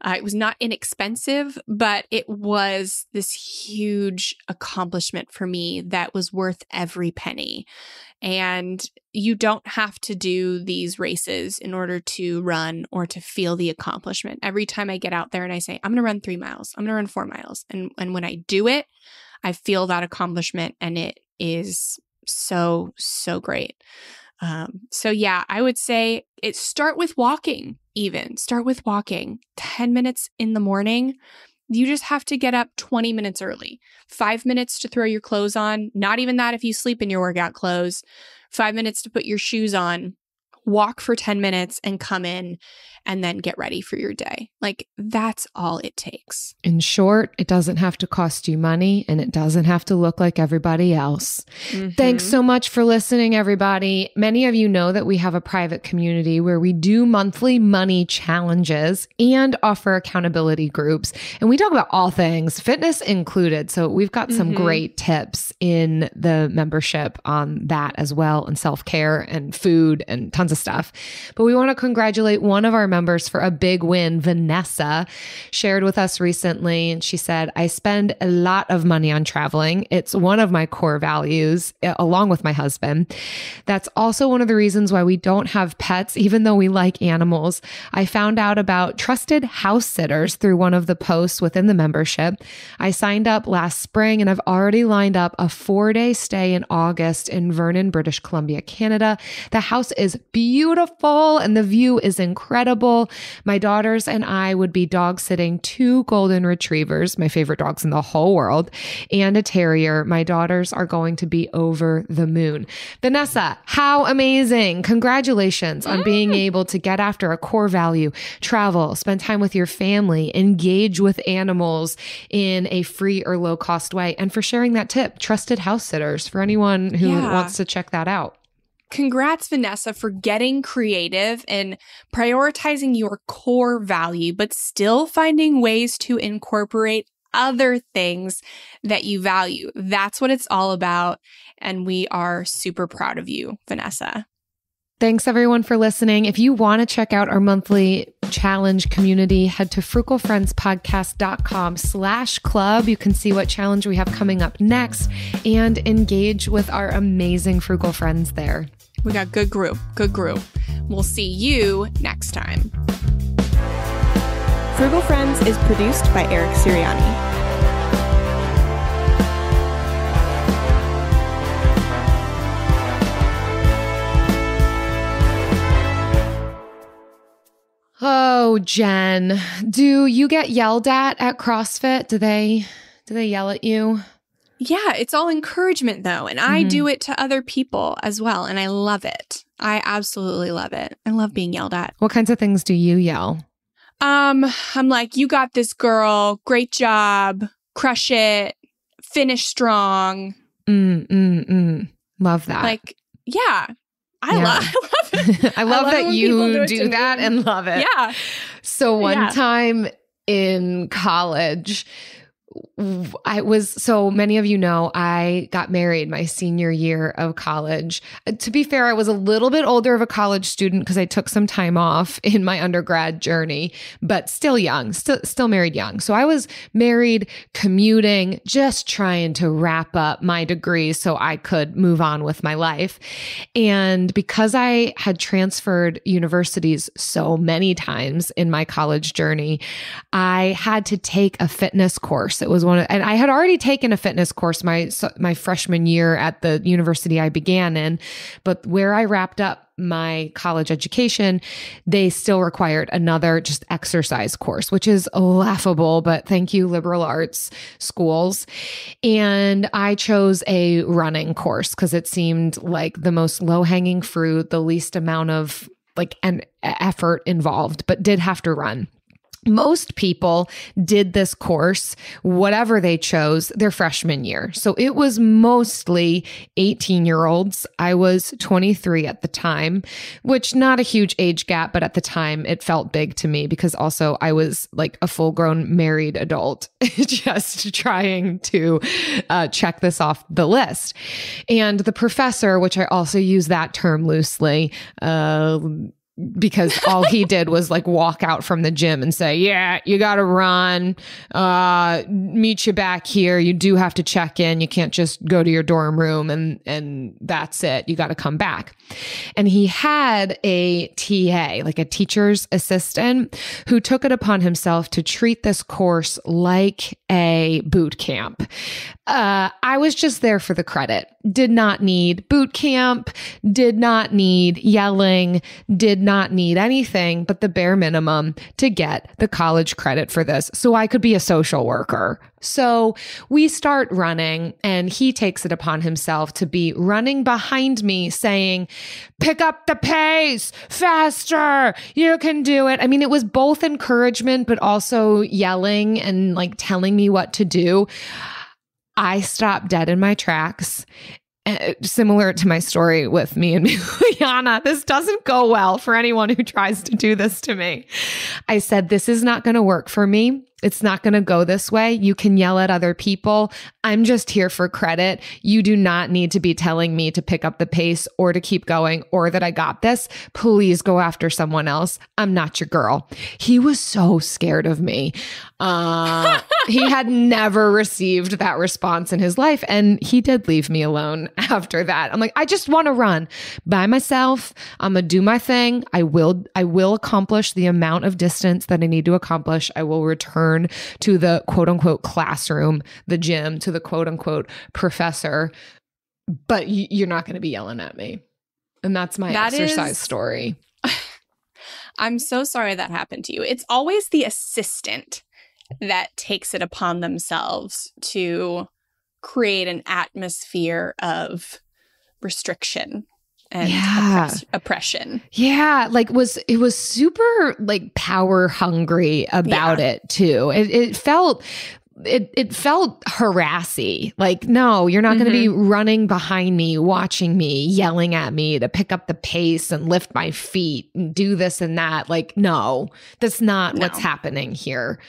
It was not inexpensive, but it was this huge accomplishment for me that was worth every penny. And you don't have to do these races in order to run or to feel the accomplishment. Every time I get out there and I say, I'm going to run 3 miles, I'm going to run 4 miles. And when I do it, I feel that accomplishment and it is so, so great. So yeah, I would say start with walking even. Start with walking 10 minutes in the morning. You just have to get up 20 minutes early, 5 minutes to throw your clothes on. Not even that if you sleep in your workout clothes, 5 minutes to put your shoes on, walk for 10 minutes and come in and then get ready for your day. Like that's all it takes. In short, it doesn't have to cost you money and it doesn't have to look like everybody else. Mm-hmm. Thanks so much for listening, everybody. Many of you know that we have a private community where we do monthly money challenges and offer accountability groups. And we talk about all things, fitness included. So we've got some great tips in the membership on that as well, and self-care and food and tons of stuff. But we want to congratulate one of our members for a big win. Vanessa shared with us recently, and she said, I spend a lot of money on traveling. It's one of my core values, along with my husband. That's also one of the reasons why we don't have pets, even though we like animals. I found out about trusted house sitters through one of the posts within the membership. I signed up last spring and I've already lined up a 4-day stay in August in Vernon, British Columbia, Canada. The house is beautiful and the view is incredible. My daughters and I would be dog sitting 2 golden retrievers, my favorite dogs in the whole world, and a terrier. My daughters are going to be over the moon. Vanessa, how amazing. Congratulations on being able to get after a core value, travel, spend time with your family, engage with animals in a free or low cost way, and for sharing that tip, trusted house sitters, for anyone who wants to check that out. Congrats, Vanessa, for getting creative and prioritizing your core value, but still finding ways to incorporate other things that you value. That's what it's all about. And we are super proud of you, Vanessa. Thanks everyone for listening. If you want to check out our monthly challenge community, head to frugalfriendspodcast.com/club. You can see what challenge we have coming up next and engage with our amazing frugal friends there. We got good group. We'll see you next time. Frugal Friends is produced by Eric Siriani. Oh, Jen, do you get yelled at CrossFit? Do they yell at you? Yeah, it's all encouragement though. And I do it to other people as well. And I love it. I absolutely love it. I love being yelled at. What kinds of things do you yell? I'm like, you got this, girl. Great job. Crush it. Finish strong. Love that. Like, yeah. I love it. I love that you do that and love it. Yeah. So one time in college, so many of you know, I got married my senior year of college. To be fair, I was a little bit older of a college student because I took some time off in my undergrad journey, but still young, still married young. So I was married, commuting, just trying to wrap up my degree so I could move on with my life. And because I had transferred universities so many times in my college journey, I had to take a fitness course. It was and I had already taken a fitness course my freshman year at the university I began in, but where I wrapped up my college education, they still required another just exercise course, which is laughable, but thank you, liberal arts schools. And I chose a running course because it seemed like the most low-hanging fruit, the least amount of an effort involved, but did have to run. Most people did this course, whatever they chose, their freshman year. So it was mostly 18-year-olds. I was 23 at the time, which not a huge age gap, but at the time it felt big to me because also I was like a full-grown married adult just trying to check this off the list. And the professor, which I also use that term loosely, because all he did was walk out from the gym and say, yeah, you got to run, meet you back here. You do have to check in. You can't just go to your dorm room and that's it. You got to come back. And he had a TA, like a teacher's assistant, who took it upon himself to treat this course like a boot camp. I was just there for the credit. Did not need boot camp, did not need yelling, did not need anything but the bare minimum to get the college credit for this so I could be a social worker. So we start running and he takes it upon himself to be running behind me saying, pick up the pace, faster, you can do it. I mean, it was both encouragement, but also yelling and telling me what to do. I stopped dead in my tracks. Similar to my story with me and Liana, this doesn't go well for anyone who tries to do this to me. I said, this is not going to work for me. It's not going to go this way. You can yell at other people. I'm just here for credit. You do not need to be telling me to pick up the pace or to keep going or that I got this. Please go after someone else. I'm not your girl. He was so scared of me. He had never received that response in his life. And he did leave me alone after that. I'm like, I just want to run by myself. I'm going to do my thing. I will accomplish the amount of distance that I need to accomplish. I will return to the quote unquote classroom, the gym, to the quote unquote professor, but you're not going to be yelling at me. And that's my exercise story. I'm so sorry that happened to you. It's always the assistant that takes it upon themselves to create an atmosphere of restriction and oppression. Yeah, it was super power hungry about it too. It felt harassy. No, you're not going to be running behind me, watching me, yelling at me to pick up the pace and lift my feet and do this and that. No, that's not what's happening here.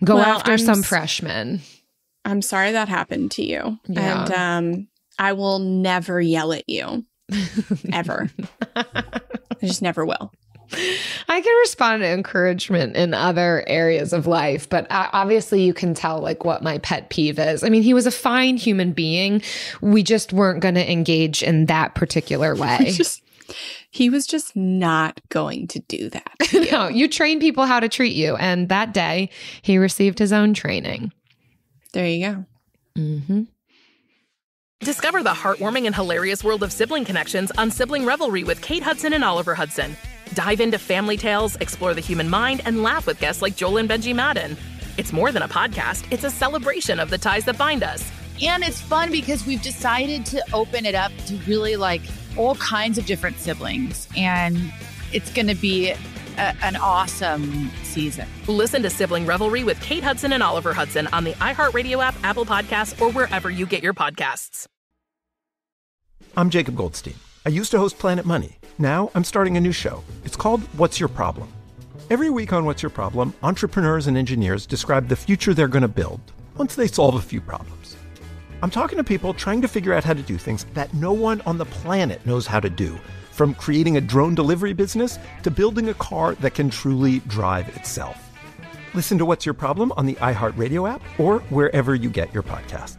Go after some freshmen. I'm sorry that happened to you. Yeah. And I will never yell at you. Ever. I just never will. I can respond to encouragement in other areas of life, but obviously you can tell what my pet peeve is. I mean, he was a fine human being. We just weren't going to engage in that particular way. He was just not going to do that. No, you train people how to treat you. And that day he received his own training. There you go. Mm-hmm. Discover the heartwarming and hilarious world of sibling connections on Sibling Revelry with Kate Hudson and Oliver Hudson. Dive into family tales, explore the human mind, and laugh with guests like Joel and Benji Madden. It's more than a podcast. It's a celebration of the ties that bind us. And it's fun because we've decided to open it up to really all kinds of different siblings. And it's going to be an awesome season. Listen to Sibling Revelry with Kate Hudson and Oliver Hudson on the iHeartRadio app, Apple Podcasts, or wherever you get your podcasts. I'm Jacob Goldstein. I used to host Planet Money. Now I'm starting a new show. It's called What's Your Problem? Every week on What's Your Problem, entrepreneurs and engineers describe the future they're going to build once they solve a few problems. I'm talking to people trying to figure out how to do things that no one on the planet knows how to do, from creating a drone delivery business to building a car that can truly drive itself. Listen to What's Your Problem on the iHeartRadio app or wherever you get your podcasts.